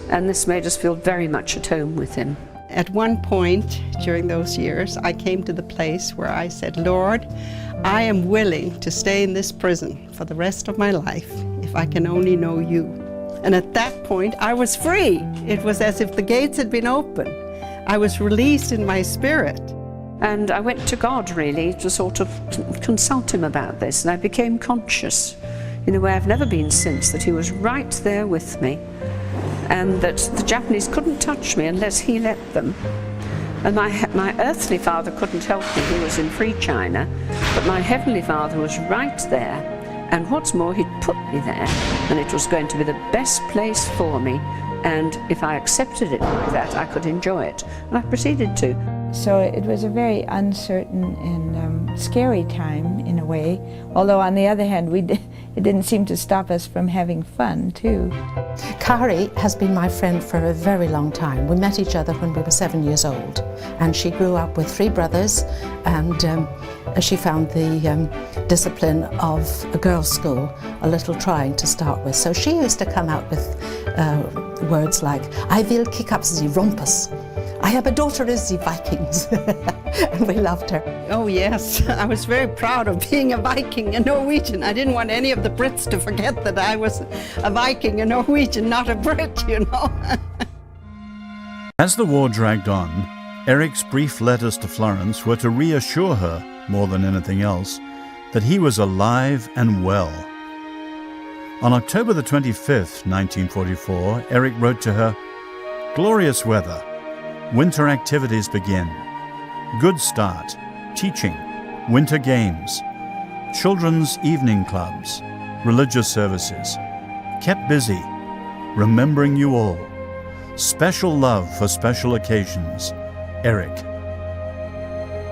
and this made us feel very much at home with him. At one point during those years, I came to the place where I said, Lord, I am willing to stay in this prison for the rest of my life if I can only know you. And at that point, I was free. It was as if the gates had been opened. I was released in my spirit. And I went to God, really, to sort of consult him about this, and I became conscious, in a way I've never been since, that he was right there with me, and that the Japanese couldn't touch me unless he let them. And my earthly father couldn't help me, he was in free China, but my heavenly father was right there. And what's more, he'd put me there, and it was going to be the best place for me, and if I accepted it like that, I could enjoy it. And I proceeded to. So it was a very uncertain and scary time in a way, although on the other hand, it didn't seem to stop us from having fun too. Kari has been my friend for a very long time. We met each other when we were 7 years old, and she grew up with 3 brothers, and she found the discipline of a girls' school a little trying to start with. So she used to come out with words like, I will kick up the rumpus. I have a daughter is the Vikings. And we loved her. Oh yes, I was very proud of being a Viking, a Norwegian. I didn't want any of the Brits to forget that I was a Viking, a Norwegian, not a Brit, you know. As the war dragged on, Eric's brief letters to Florence were to reassure her, more than anything else, that he was alive and well. On October the 25th, 1944, Eric wrote to her, "Glorious weather. Winter activities begin. Good start. Teaching. Winter games. Children's evening clubs. Religious services. Kept busy. Remembering you all. Special love for special occasions. Eric."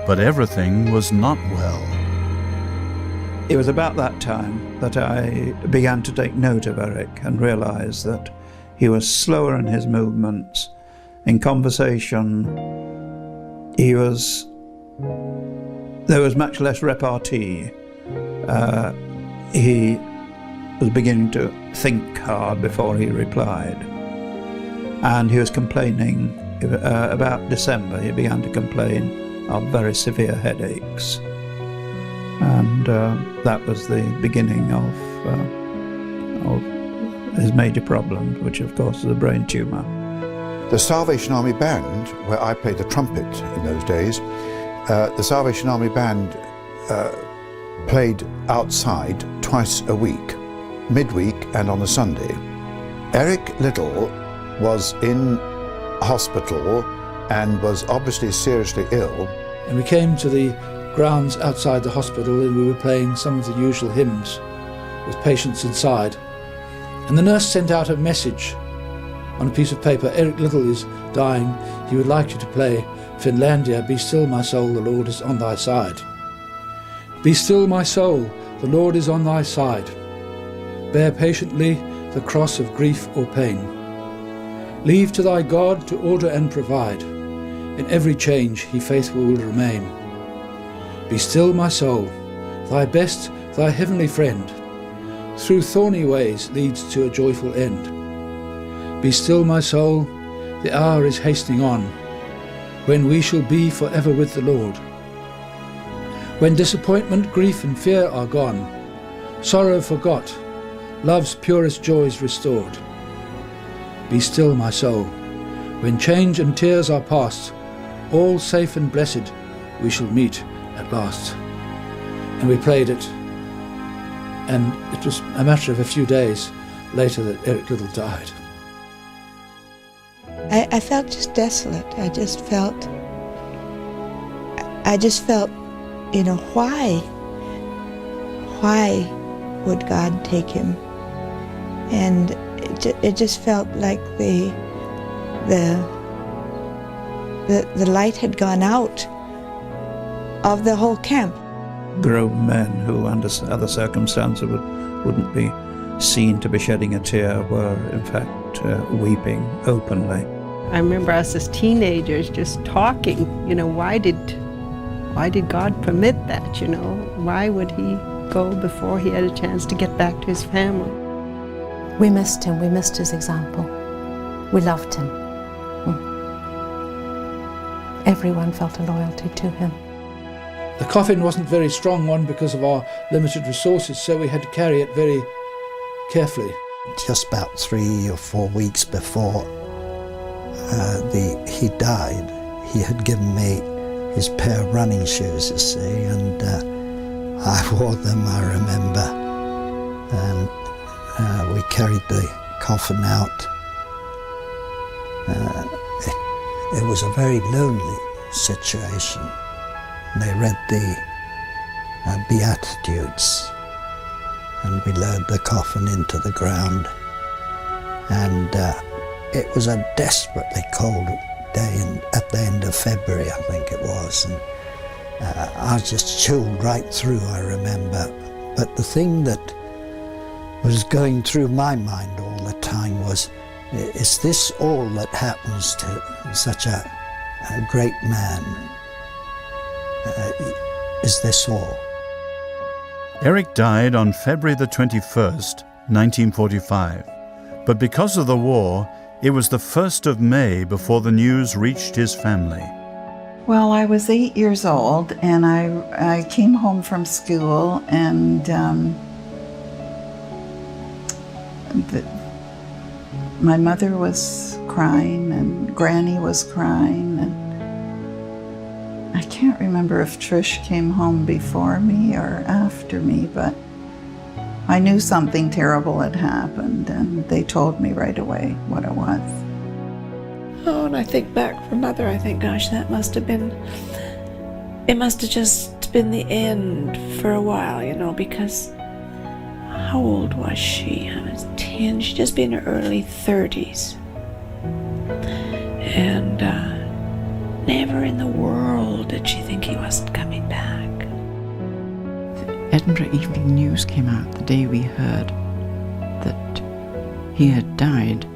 But everything was not well. It was about that time that I began to take note of Eric and realize that he was slower in his movements. In conversation, there was much less repartee. He was beginning to think hard before he replied. And he was complaining, about December, he began to complain of very severe headaches. And that was the beginning of his major problem, which of course is a brain tumour. The Salvation Army Band, where I played the trumpet in those days, the Salvation Army Band played outside twice a week, midweek and on a Sunday. Eric Liddell was in hospital and was obviously seriously ill. And we came to the grounds outside the hospital, and we were playing some of the usual hymns with patients inside. And the nurse sent out a message on a piece of paper. Eric Liddell is dying. He would like you to play Finlandia, Be Still My Soul, the Lord is on thy side. Be still my soul, the Lord is on thy side. Bear patiently the cross of grief or pain. Leave to thy God to order and provide. In every change he faithful will remain. Be still my soul, thy best, thy heavenly friend, through thorny ways leads to a joyful end. Be still my soul, the hour is hastening on, when we shall be forever with the Lord. When disappointment, grief and fear are gone, sorrow forgot, love's purest joys restored. Be still my soul, when change and tears are past, all safe and blessed we shall meet at last. And we played it, and it was a matter of a few days later that Eric Liddell died. I felt just desolate. I just felt, you know, why would God take him? And it just felt like the light had gone out of the whole camp. Grown men who, under other circumstances, wouldn't be seen to be shedding a tear were, in fact, weeping openly. I remember us as teenagers just talking, you know, why did God permit that, you know? Why would he go before he had a chance to get back to his family? We missed him, we missed his example. We loved him. everyone felt a loyalty to him. The coffin wasn't a very strong one because of our limited resources, so we had to carry it very carefully. Just about 3 or 4 weeks before he died, he had given me his pair of running shoes, you see, and I wore them, I remember, and we carried the coffin out. It was a very lonely situation. They read the Beatitudes, and we lowered the coffin into the ground, and it was a desperately cold day at the end of February, I think it was, and I was just chilled right through, I remember. But the thing that was going through my mind all the time was, is this all that happens to such a great man? Is this all? Eric died on February the 21st, 1945. But because of the war, it was the 1st of May before the news reached his family. Well, I was 8 years old, and I came home from school, and my mother was crying, and Granny was crying, and I can't remember if Trish came home before me or after me, but I knew something terrible had happened, and they told me right away what it was. Oh, and I think back for Mother, I think, gosh, that must have been, it must have just been the end for a while, you know, because how old was she? I was 10, she'd just been in her early 30s. And never in the world did she think he wasn't coming back. The Edinburgh Evening News came out the day we heard that he had died,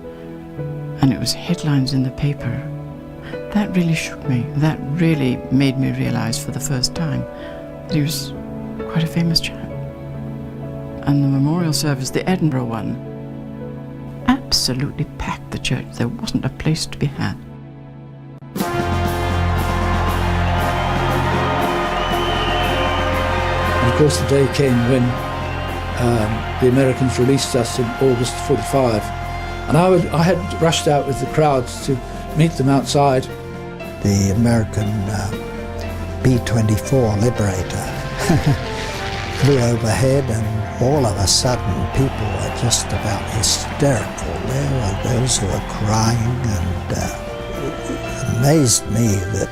and it was headlines in the paper. That really shook me. That really made me realize for the first time that he was quite a famous chap. And the memorial service, the Edinburgh one, absolutely packed the church. There wasn't a place to be had. And of course the day came when the Americans released us in August 45. And I had rushed out with the crowds to meet them outside. The American B-24 Liberator flew overhead, and all of a sudden people were just about hysterical. There were those who were crying, and it amazed me that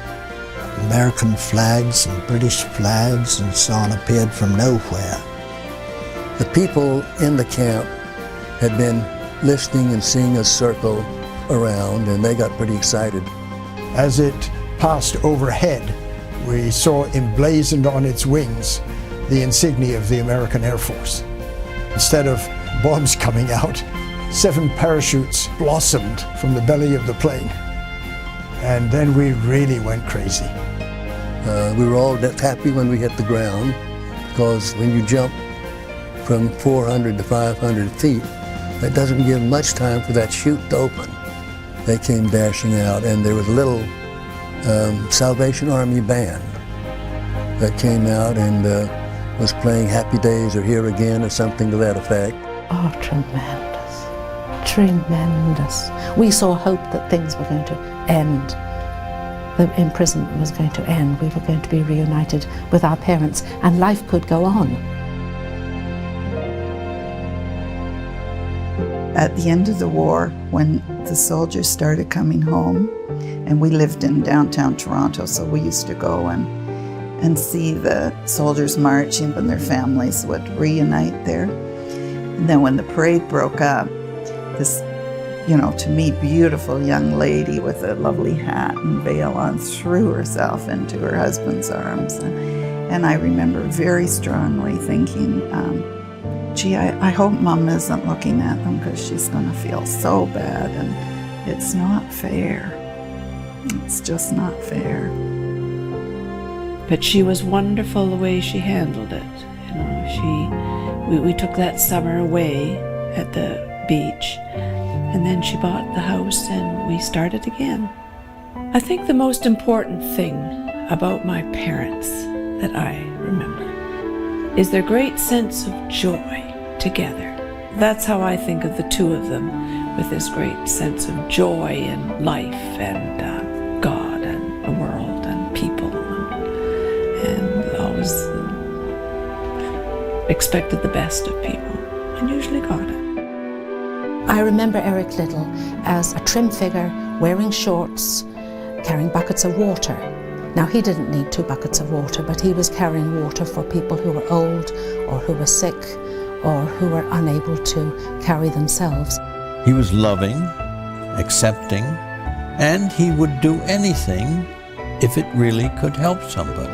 American flags and British flags and so on appeared from nowhere. The people in the camp had been listening and seeing us circle around, and they got pretty excited. As it passed overhead, we saw emblazoned on its wings the insignia of the American Air Force. Instead of bombs coming out, 7 parachutes blossomed from the belly of the plane. And then we really went crazy. We were all happy when we hit the ground, because when you jump from 400 to 500 feet, that doesn't give much time for that chute to open. They came dashing out, and there was a little Salvation Army band that came out and was playing Happy Days or Here Again or something to that effect. Oh, tremendous, tremendous. We saw hope that things were going to end. The imprisonment was going to end. We were going to be reunited with our parents, and life could go on. At the end of the war, when the soldiers started coming home, and we lived in downtown Toronto, so we used to go and see the soldiers marching, and their families would reunite there. And then when the parade broke up, this, you know, to me, beautiful young lady with a lovely hat and veil on threw herself into her husband's arms. And I remember very strongly thinking, gee, I hope Mom isn't looking at them, because she's going to feel so bad, and it's not fair. It's just not fair. But she was wonderful the way she handled it. You know, we took that summer away at the beach, and then she bought the house, and we started again. I think the most important thing about my parents that I remember is their great sense of joy together. That's how I think of the two of them, with this great sense of joy in life and God and the world and people, and always expected the best of people and usually got it. I remember Eric Liddell as a trim figure, wearing shorts, carrying buckets of water. Now, he didn't need 2 buckets of water, but he was carrying water for people who were old or who were sick or who were unable to carry themselves. He was loving, accepting, and he would do anything if it really could help somebody.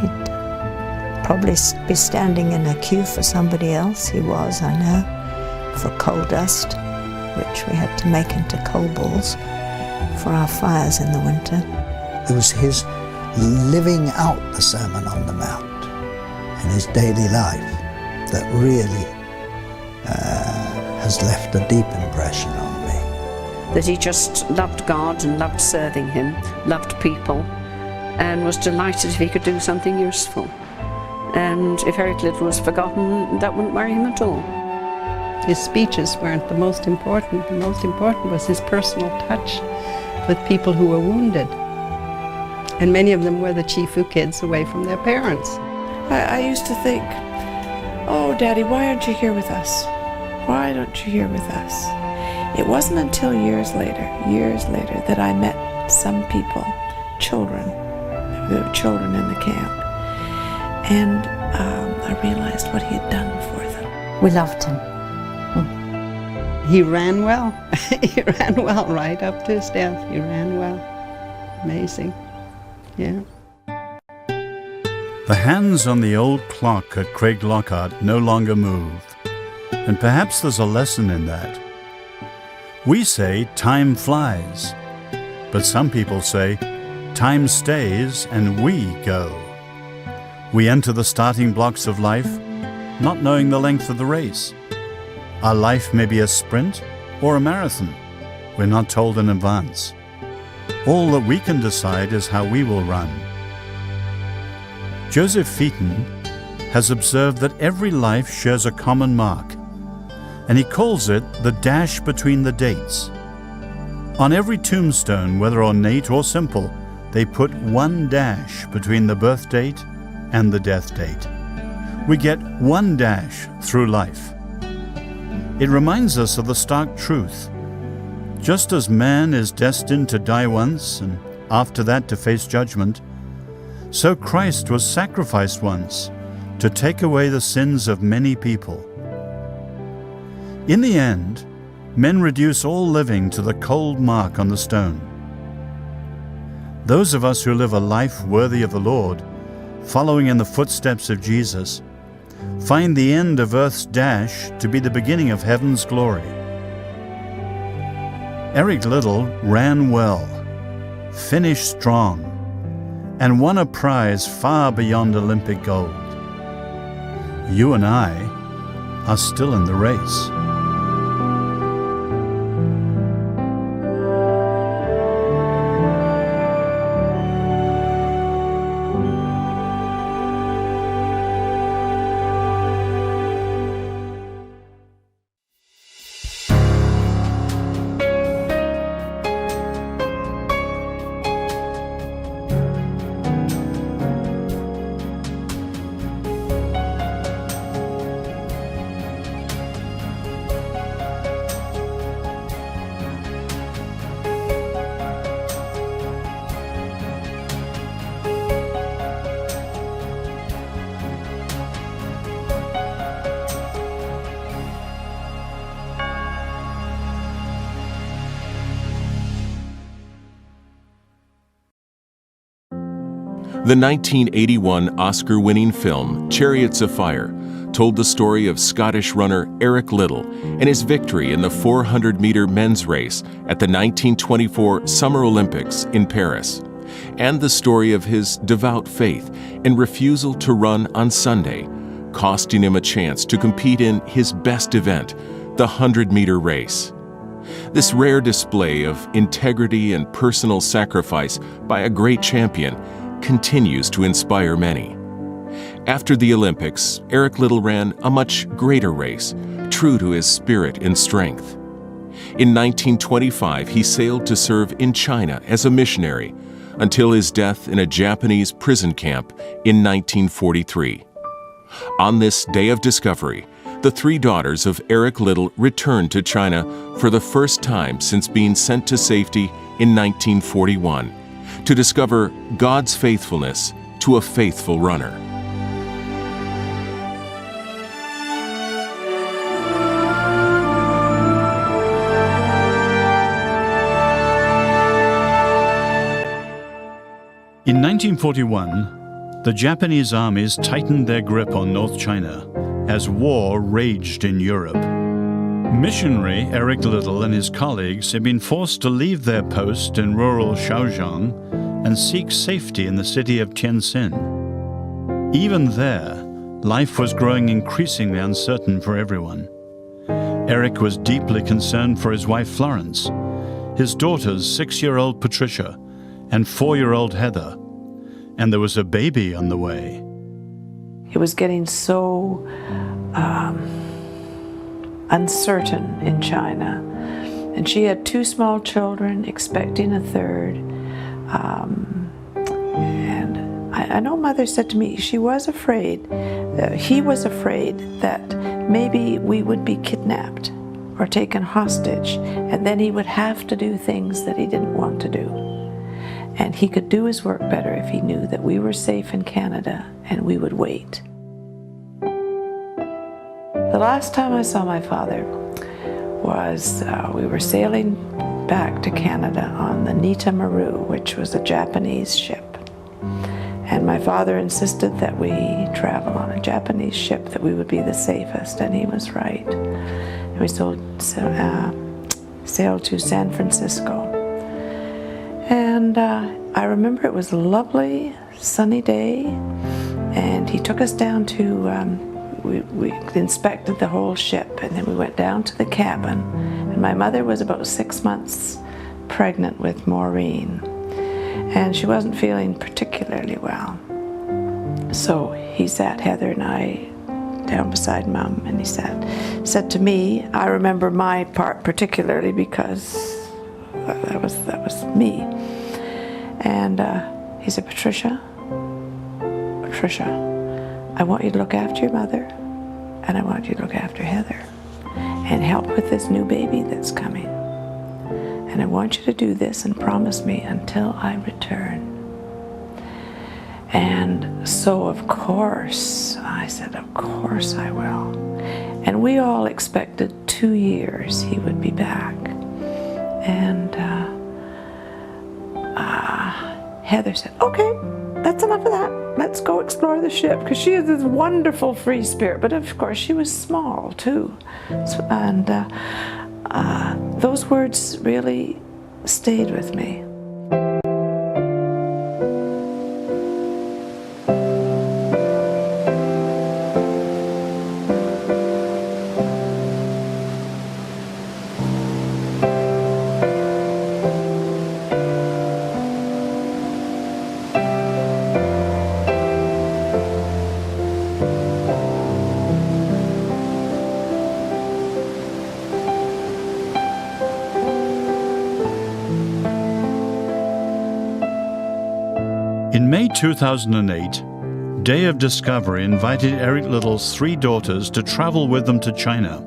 He'd probably be standing in a queue for somebody else. He was, I know, for coal dust, which we had to make into coal balls for our fires in the winter. It was his living out the Sermon on the Mount in his daily life that really has left a deep impression on me. That he just loved God and loved serving him, loved people, and was delighted if he could do something useful. And if Eric Liddell was forgotten, that wouldn't worry him at all. His speeches weren't the most important. The most important was his personal touch with people who were wounded. And many of them were the Chifu kids away from their parents. I used to think, oh, Daddy, why aren't you here with us? Why don't you here with us? It wasn't until years later, that I met some people, children. There were children in the camp. And I realized what he had done for them. We loved him. He ran well. He ran well right up to his death. He ran well. Amazing. Yeah. The hands on the old clock at Craig Lockhart no longer move, and perhaps there's a lesson in that. We say time flies, but some people say time stays and we go. We enter the starting blocks of life not knowing the length of the race. Our life may be a sprint or a marathon. We're not told in advance. All that we can decide is how we will run. Joseph Featon has observed that every life shares a common mark, and he calls it the dash between the dates. On every tombstone, whether ornate or simple, they put one dash between the birth date and the death date. We get one dash through life. It reminds us of the stark truth. Just as man is destined to die once and after that to face judgment, so Christ was sacrificed once to take away the sins of many people. In the end, men reduce all living to the cold mark on the stone. Those of us who live a life worthy of the Lord, following in the footsteps of Jesus, find the end of earth's dash to be the beginning of heaven's glory. Eric Liddell ran well, finished strong, and won a prize far beyond Olympic gold. You and I are still in the race. The 1981 Oscar-winning film Chariots of Fire told the story of Scottish runner Eric Liddell and his victory in the 400-meter men's race at the 1924 Summer Olympics in Paris, and the story of his devout faith and refusal to run on Sunday, costing him a chance to compete in his best event, the 100-meter race. This rare display of integrity and personal sacrifice by a great champion continues to inspire many. After the Olympics, Eric Liddell ran a much greater race, true to his spirit and strength. In 1925, he sailed to serve in China as a missionary until his death in a Japanese prison camp in 1943. On this day of discovery, the three daughters of Eric Liddell returned to China for the first time since being sent to safety in 1941 to discover God's faithfulness to a faithful runner. In 1941, the Japanese armies tightened their grip on North China as war raged in Europe. Missionary Eric Liddell and his colleagues had been forced to leave their post in rural Shaojiang and seek safety in the city of Tientsin. Even there, life was growing increasingly uncertain for everyone. Eric was deeply concerned for his wife Florence, his daughters 6-year-old Patricia and 4-year-old Heather, and there was a baby on the way. It was getting so uncertain in China. And she had 2 small children, expecting a third. And I know Mother said to me she was afraid, he was afraid that maybe we would be kidnapped or taken hostage, and then he would have to do things that he didn't want to do. And he could do his work better if he knew that we were safe in Canada and we would wait. The last time I saw my father was we were sailing back to Canada on the Nita Maru, which was a Japanese ship. And my father insisted that we travel on a Japanese ship, that we would be the safest, and he was right. And we sailed to San Francisco. And I remember it was a lovely sunny day, and he took us down to, we inspected the whole ship, and then we went down to the cabin. And my mother was about 6 months pregnant with Maureen, and she wasn't feeling particularly well. So he sat Heather and I down beside Mum, and he said to me, I remember my part particularly because that was me. And he said, Patricia, I want you to look after your mother, and I want you to look after Heather, and help with this new baby that's coming. And I want you to do this and promise me until I return. And so, of course, I said, of course I will. And we all expected 2 years he would be back. And Heather said, okay, that's enough of that. Let's go explore the ship, because she is this wonderful free spirit. But of course, she was small too. And those words really stayed with me. In May 2008, Day of Discovery invited Eric Liddell's 3 daughters to travel with them to China.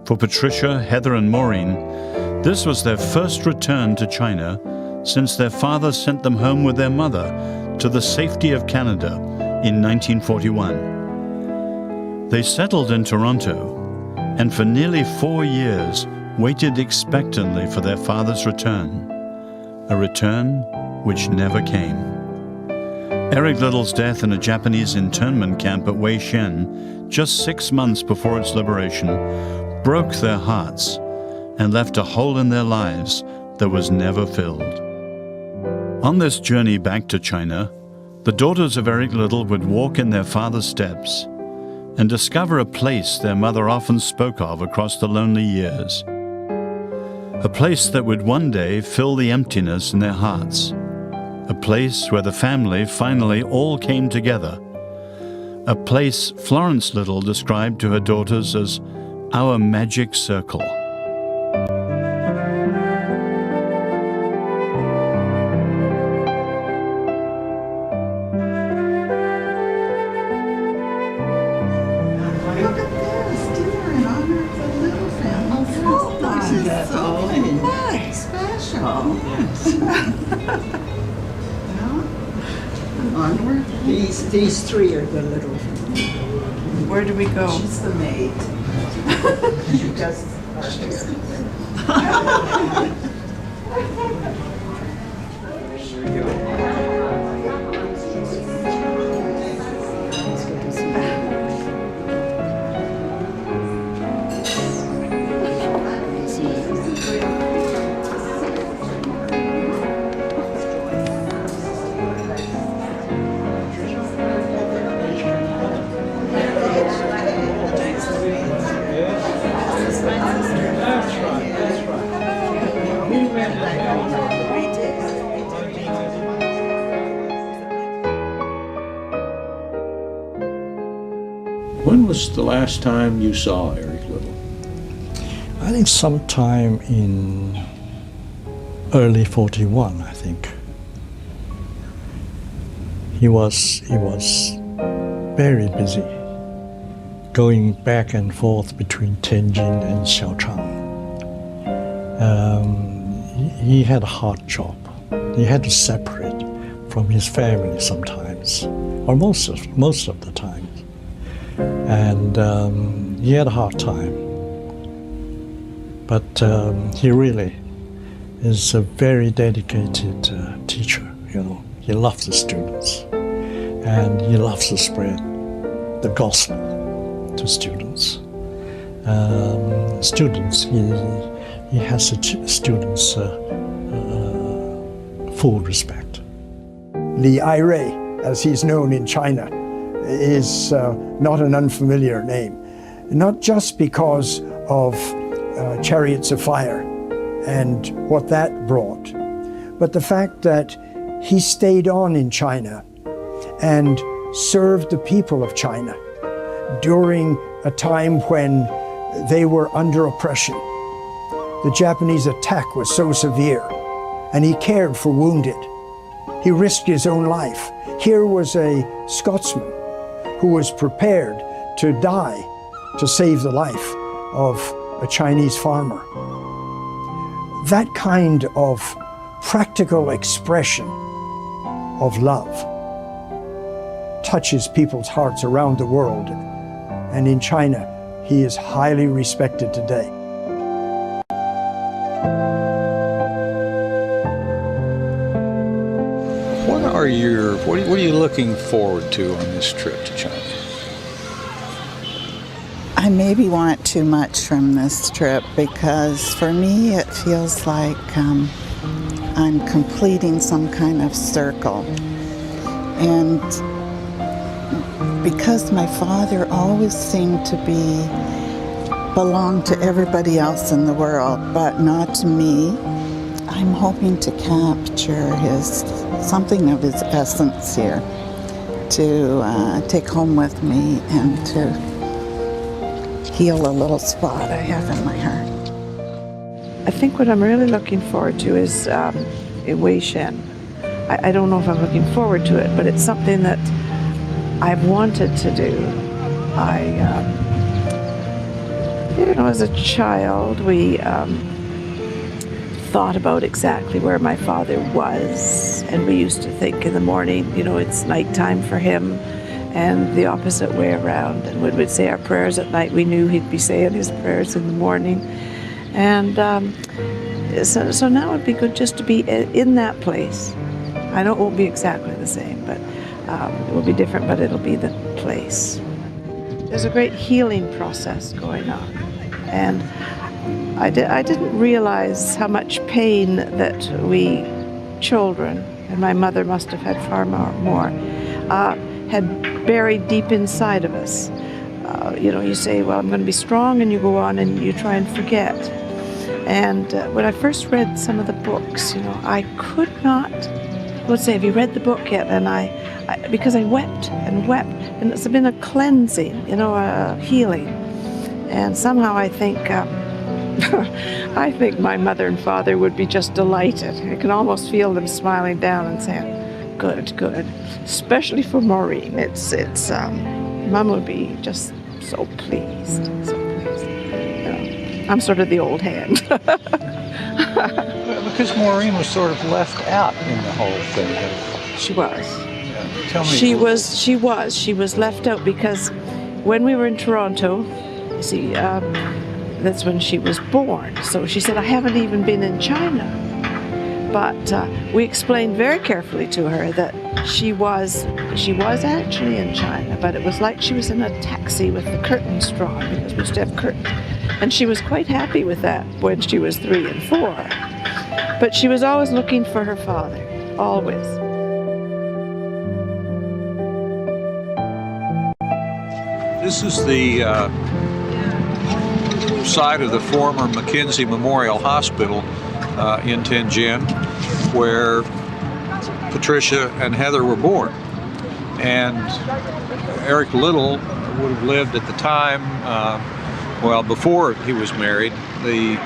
For Patricia, Heather, and Maureen, this was their first return to China since their father sent them home with their mother to the safety of Canada in 1941. They settled in Toronto, and for nearly 4 years waited expectantly for their father's return, a return which never came. Eric Liddell's death in a Japanese internment camp at Weishen, just 6 months before its liberation, broke their hearts and left a hole in their lives that was never filled. On this journey back to China, the daughters of Eric Liddell would walk in their father's steps and discover a place their mother often spoke of across the lonely years. a place that would one day fill the emptiness in their hearts, a place where the family finally all came together, a place Florence Liddell described to her daughters as our magic circle. These three are the little. Where do we go? She's the maid. She does our When was the last time you saw Eric Liddell? I think sometime in early 41, I think. He was very busy, going back and forth between Tianjin and Xiaochang. He had a hard job. He had to separate from his family sometimes, or most of the time. And he had a hard time. But he really is a very dedicated teacher, you know. He loves the students, and he loves to spread the gospel to students. He has the students full respect. Li Airui, as he's known in China, is not an unfamiliar name, not just because of Chariots of Fire and what that brought, but the fact that he stayed on in China and served the people of China during a time when they were under oppression. The Japanese attack was so severe, and he cared for wounded. He risked his own life. Here was a Scotsman who was prepared to die to save the life of a Chinese farmer. That kind of practical expression of love touches people's hearts around the world, and in China, he is highly respected today. What are you looking forward to on this trip to China? I maybe want too much from this trip because for me it feels like I'm completing some kind of circle. And because my father always seemed to belong to everybody else in the world, but not to me, I'm hoping to capture something of his essence here to take home with me and to heal a little spot I have in my heart. I think what I'm really looking forward to is Wei Shen. I don't know if I'm looking forward to it, but it's something that I've wanted to do. As a child, we thought about exactly where my father was, and we used to think in the morning, it's nighttime for him, and the opposite way around. And when we'd say our prayers at night, we knew he'd be saying his prayers in the morning. And so now it'd be good just to be in that place. I know it won't be exactly the same, but it will be different, but it'll be the place. There's a great healing process going on. And I didn't realize how much pain that we children, and my mother must have had far more, had buried deep inside of us. You say, well, I'm going to be strong, and you go on and you try and forget. And when I first read some of the books, I could not, I would say, have you read the book yet? And because I wept and wept, and it's been a cleansing, a healing. And somehow I think, I think my mother and father would be just delighted. I can almost feel them smiling down and saying, good, good. Especially for Maureen. It's Mum would be just so pleased, so pleased. I'm sort of the old hand. Because Maureen was sort of left out in the whole thing. She was. Tell me. She was left out because when we were in Toronto, you see, that's when she was born. So she said, I haven't even been in China. But we explained very carefully to her that she was actually in China, but it was like she was in a taxi with the curtains drawn, because we used to have curtains. And she was quite happy with that when she was 3 and 4. But she was always looking for her father, always. This is the site of the former Mackenzie Memorial Hospital in Tianjin, where Patricia and Heather were born. And Eric Liddell would have lived at the time, before he was married. The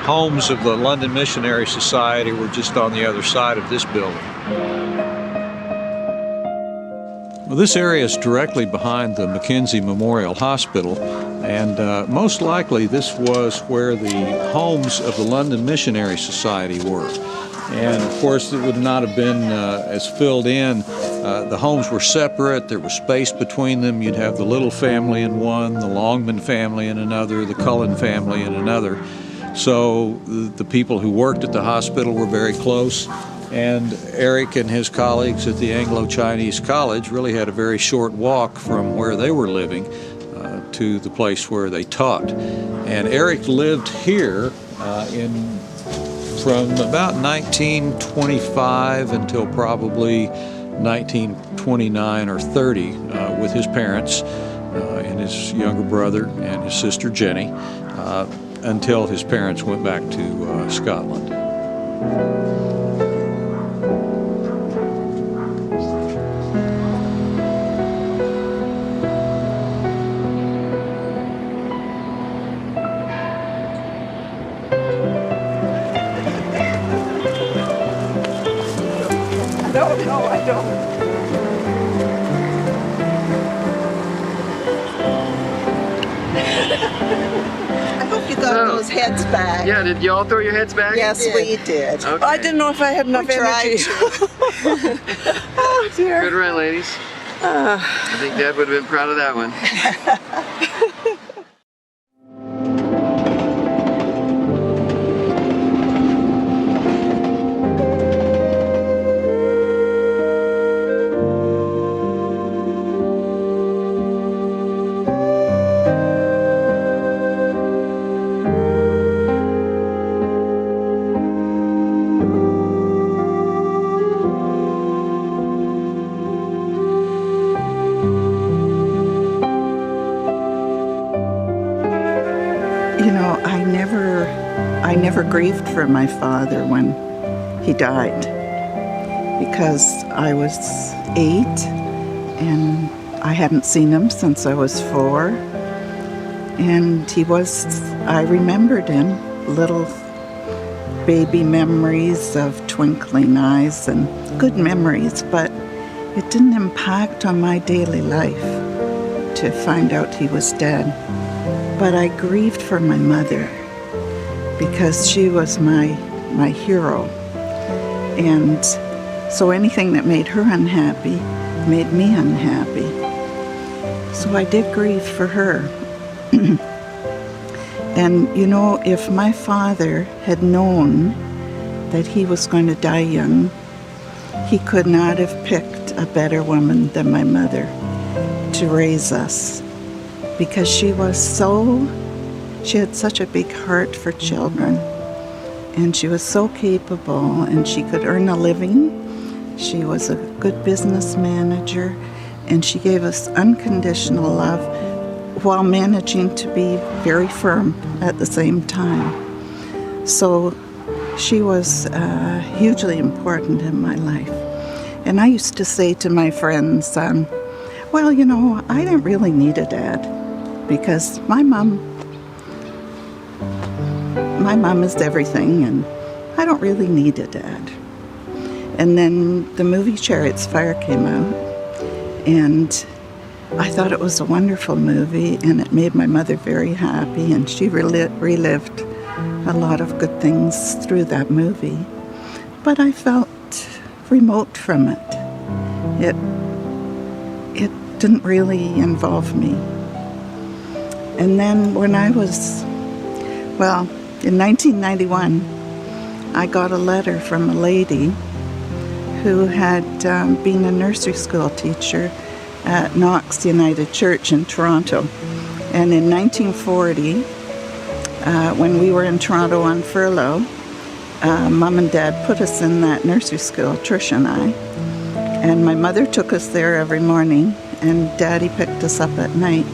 homes of the London Missionary Society were just on the other side of this building. Well, this area is directly behind the Mackenzie Memorial Hospital, and most likely this was where the homes of the London Missionary Society were. And of course, it would not have been as filled in. The homes were separate. There was space between them. You'd have the Little family in one, the Longman family in another, the Cullen family in another. So the people who worked at the hospital were very close. And Eric and his colleagues at the Anglo-Chinese College really had a very short walk from where they were living to the place where they taught. And Eric lived here from about 1925 until probably 1929 or 30 with his parents and his younger brother and his sister Jenny until his parents went back to Scotland. No, I don't. I hope you got those heads back. Yeah, did y'all throw your heads back? Yes, we did. Okay. I didn't know if I had enough energy. Oh, dear. Good run, ladies. I think Dad would have been proud of that one. I never grieved for my father when he died, because I was 8 and I hadn't seen him since I was 4. And I remembered him, little baby memories of twinkling eyes and good memories, but it didn't impact on my daily life to find out he was dead. But I grieved for my mother, because she was my hero. And so anything that made her unhappy made me unhappy. So I did grieve for her. And if my father had known that he was going to die young, he could not have picked a better woman than my mother to raise us, because she had such a big heart for children, and she was so capable, and she could earn a living. She was a good business manager, and she gave us unconditional love while managing to be very firm at the same time. So she was hugely important in my life. And I used to say to my friends, well, you know, I didn't really need a dad because my mom is everything and I don't really need a dad. And then the movie Chariots of Fire came out, and I thought it was a wonderful movie, and it made my mother very happy, and she relived a lot of good things through that movie. But I felt remote from it. It didn't really involve me. And then when I was, well, in 1991, I got a letter from a lady who had been a nursery school teacher at Knox United Church in Toronto. And in 1940, when we were in Toronto on furlough, Mom and Dad put us in that nursery school, Trish and I. And my mother took us there every morning, and Daddy picked us up at night.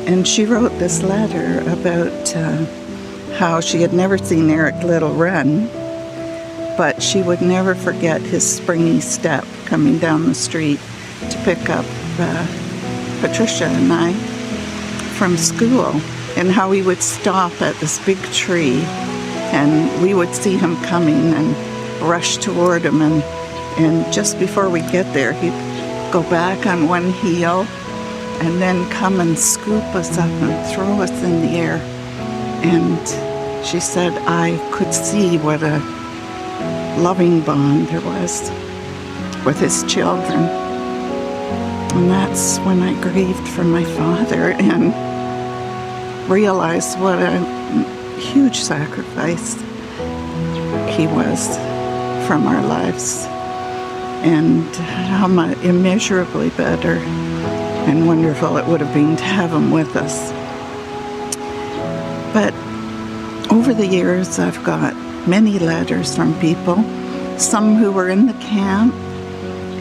And she wrote this letter about how she had never seen Eric Liddell run, but she would never forget his springy step coming down the street to pick up Patricia and I from school, and how he would stop at this big tree and we would see him coming and rush toward him, and just before we get there he'd go back on one heel and then come and scoop us up and throw us in the air. And she said I could see what a loving bond there was with his children. And that's when I grieved for my father and realized what a huge sacrifice he was from our lives, and how much immeasurably better and wonderful it would have been to have him with us. But over the years I've got many letters from people, some who were in the camp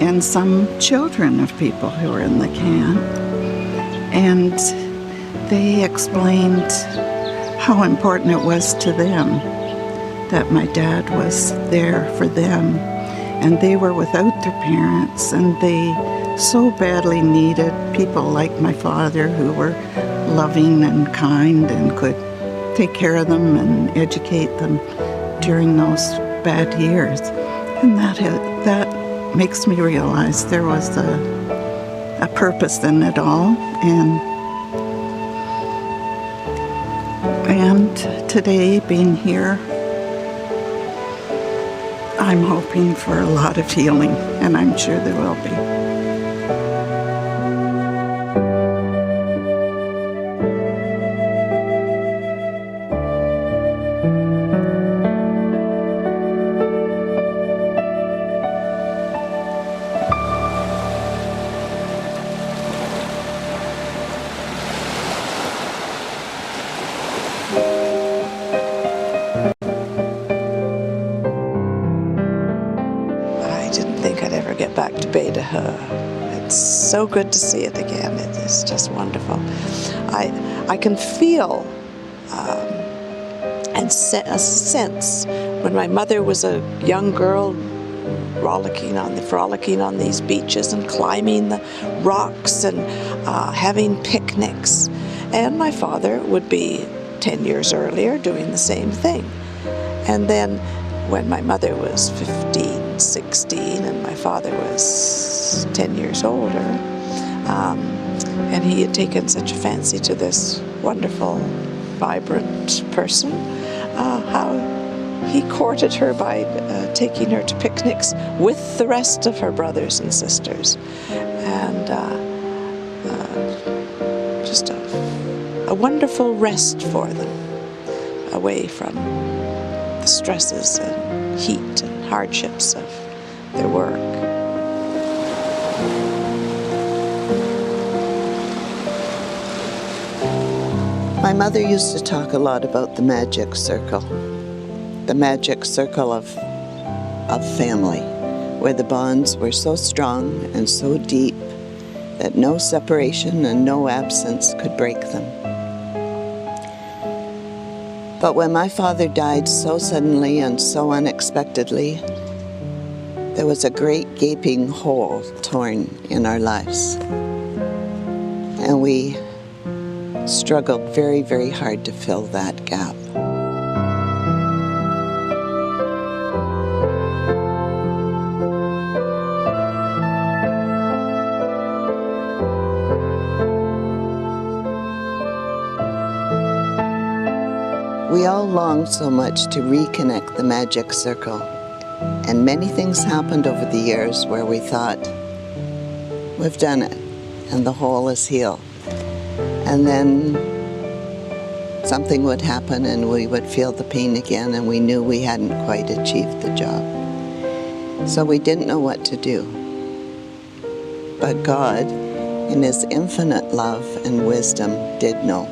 and some children of people who were in the camp, and they explained how important it was to them that my dad was there for them, and they were without their parents, and they so badly needed people like my father who were loving and kind and could take care of them and educate them during those bad years. And that makes me realize there was a purpose in it all. And today, being here, I'm hoping for a lot of healing, and I'm sure there will be. Get back to Beta. It's so good to see it again. It is just wonderful. I can feel and a sense when my mother was a young girl frolicking on these beaches and climbing the rocks and having picnics, and my father would be 10 years earlier doing the same thing. And then when my mother was 15, 16, and my father was 10 years older, and he had taken such a fancy to this wonderful, vibrant person, how he courted her by taking her to picnics with the rest of her brothers and sisters, and just a wonderful rest for them, away from the stresses and heat and hardships of their work. My mother used to talk a lot about the magic circle of family, where the bonds were so strong and so deep that no separation and no absence could break them. But when my father died so suddenly and so unexpectedly, there was a great gaping hole torn in our lives. And we struggled very, very hard to fill that gap. We all longed so much to reconnect the magic circle, and many things happened over the years where we thought, we've done it, and the hole is healed. And then something would happen and we would feel the pain again, and we knew we hadn't quite achieved the job. So we didn't know what to do. But God, in His infinite love and wisdom, did know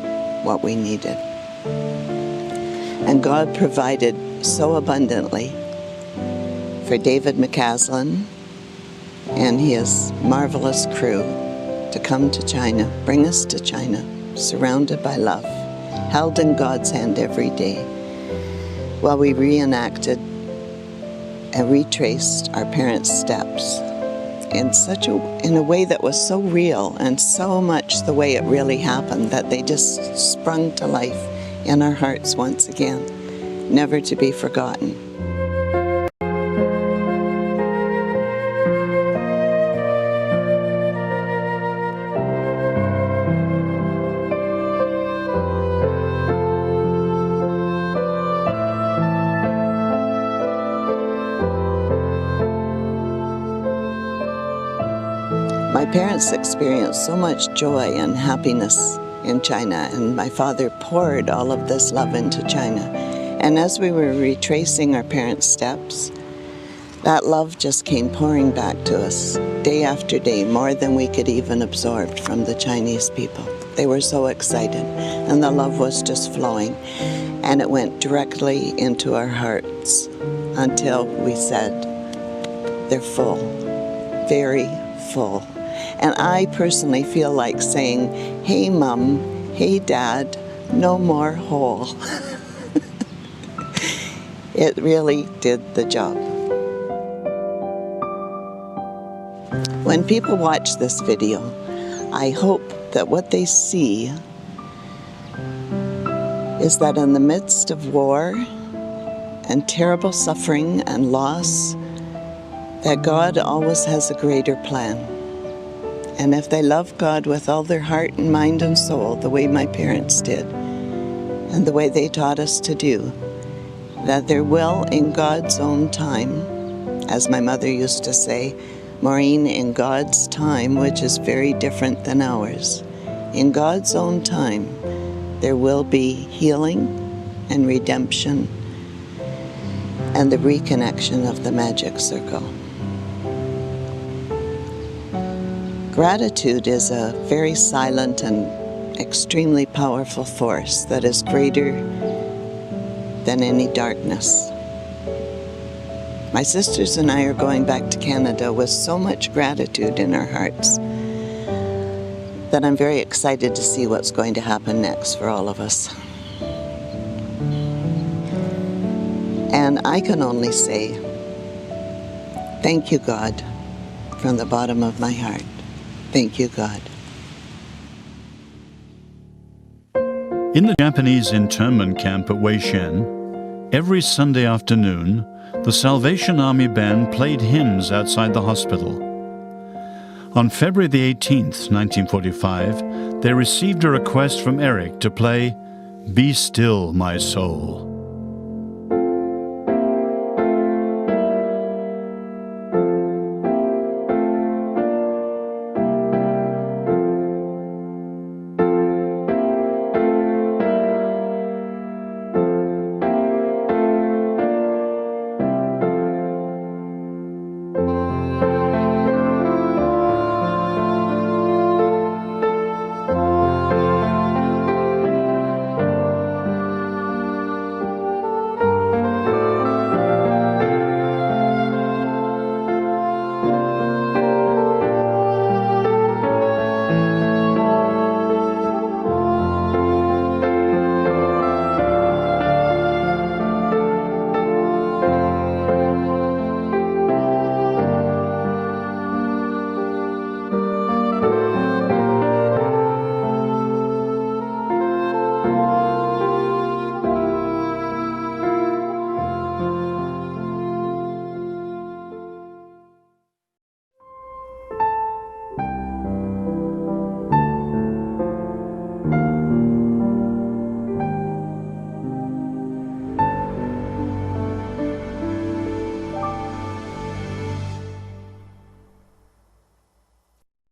what we needed. And God provided so abundantly for David McCaslin and his marvelous crew to come to China, bring us to China, surrounded by love, held in God's hand every day, while we reenacted and retraced our parents' steps in a way that was so real and so much the way it really happened that they just sprung to life in our hearts once again, never to be forgotten. My parents experienced so much joy and happiness in China, and my father poured all of this love into China. And as we were retracing our parents' steps, that love just came pouring back to us day after day, more than we could even absorb from the Chinese people. They were so excited, and the love was just flowing, and it went directly into our hearts until we said, they're full, very full. And I personally feel like saying, hey Mom, hey Dad, no more hole. It really did the job. When people watch this video, I hope that what they see is that in the midst of war and terrible suffering and loss, that God always has a greater plan. And if they love God with all their heart and mind and soul, the way my parents did, and the way they taught us to do, that there will, in God's own time, as my mother used to say, Maureen, in God's time, which is very different than ours, in God's own time, there will be healing and redemption and the reconnection of the magic circle. Gratitude is a very silent and extremely powerful force that is greater than any darkness. My sisters and I are going back to Canada with so much gratitude in our hearts that I'm very excited to see what's going to happen next for all of us. And I can only say, thank you, God, from the bottom of my heart. Thank you, God. In the Japanese internment camp at Weishan, every Sunday afternoon, the Salvation Army band played hymns outside the hospital. On February the 18th, 1945, they received a request from Eric to play "Be Still, My Soul."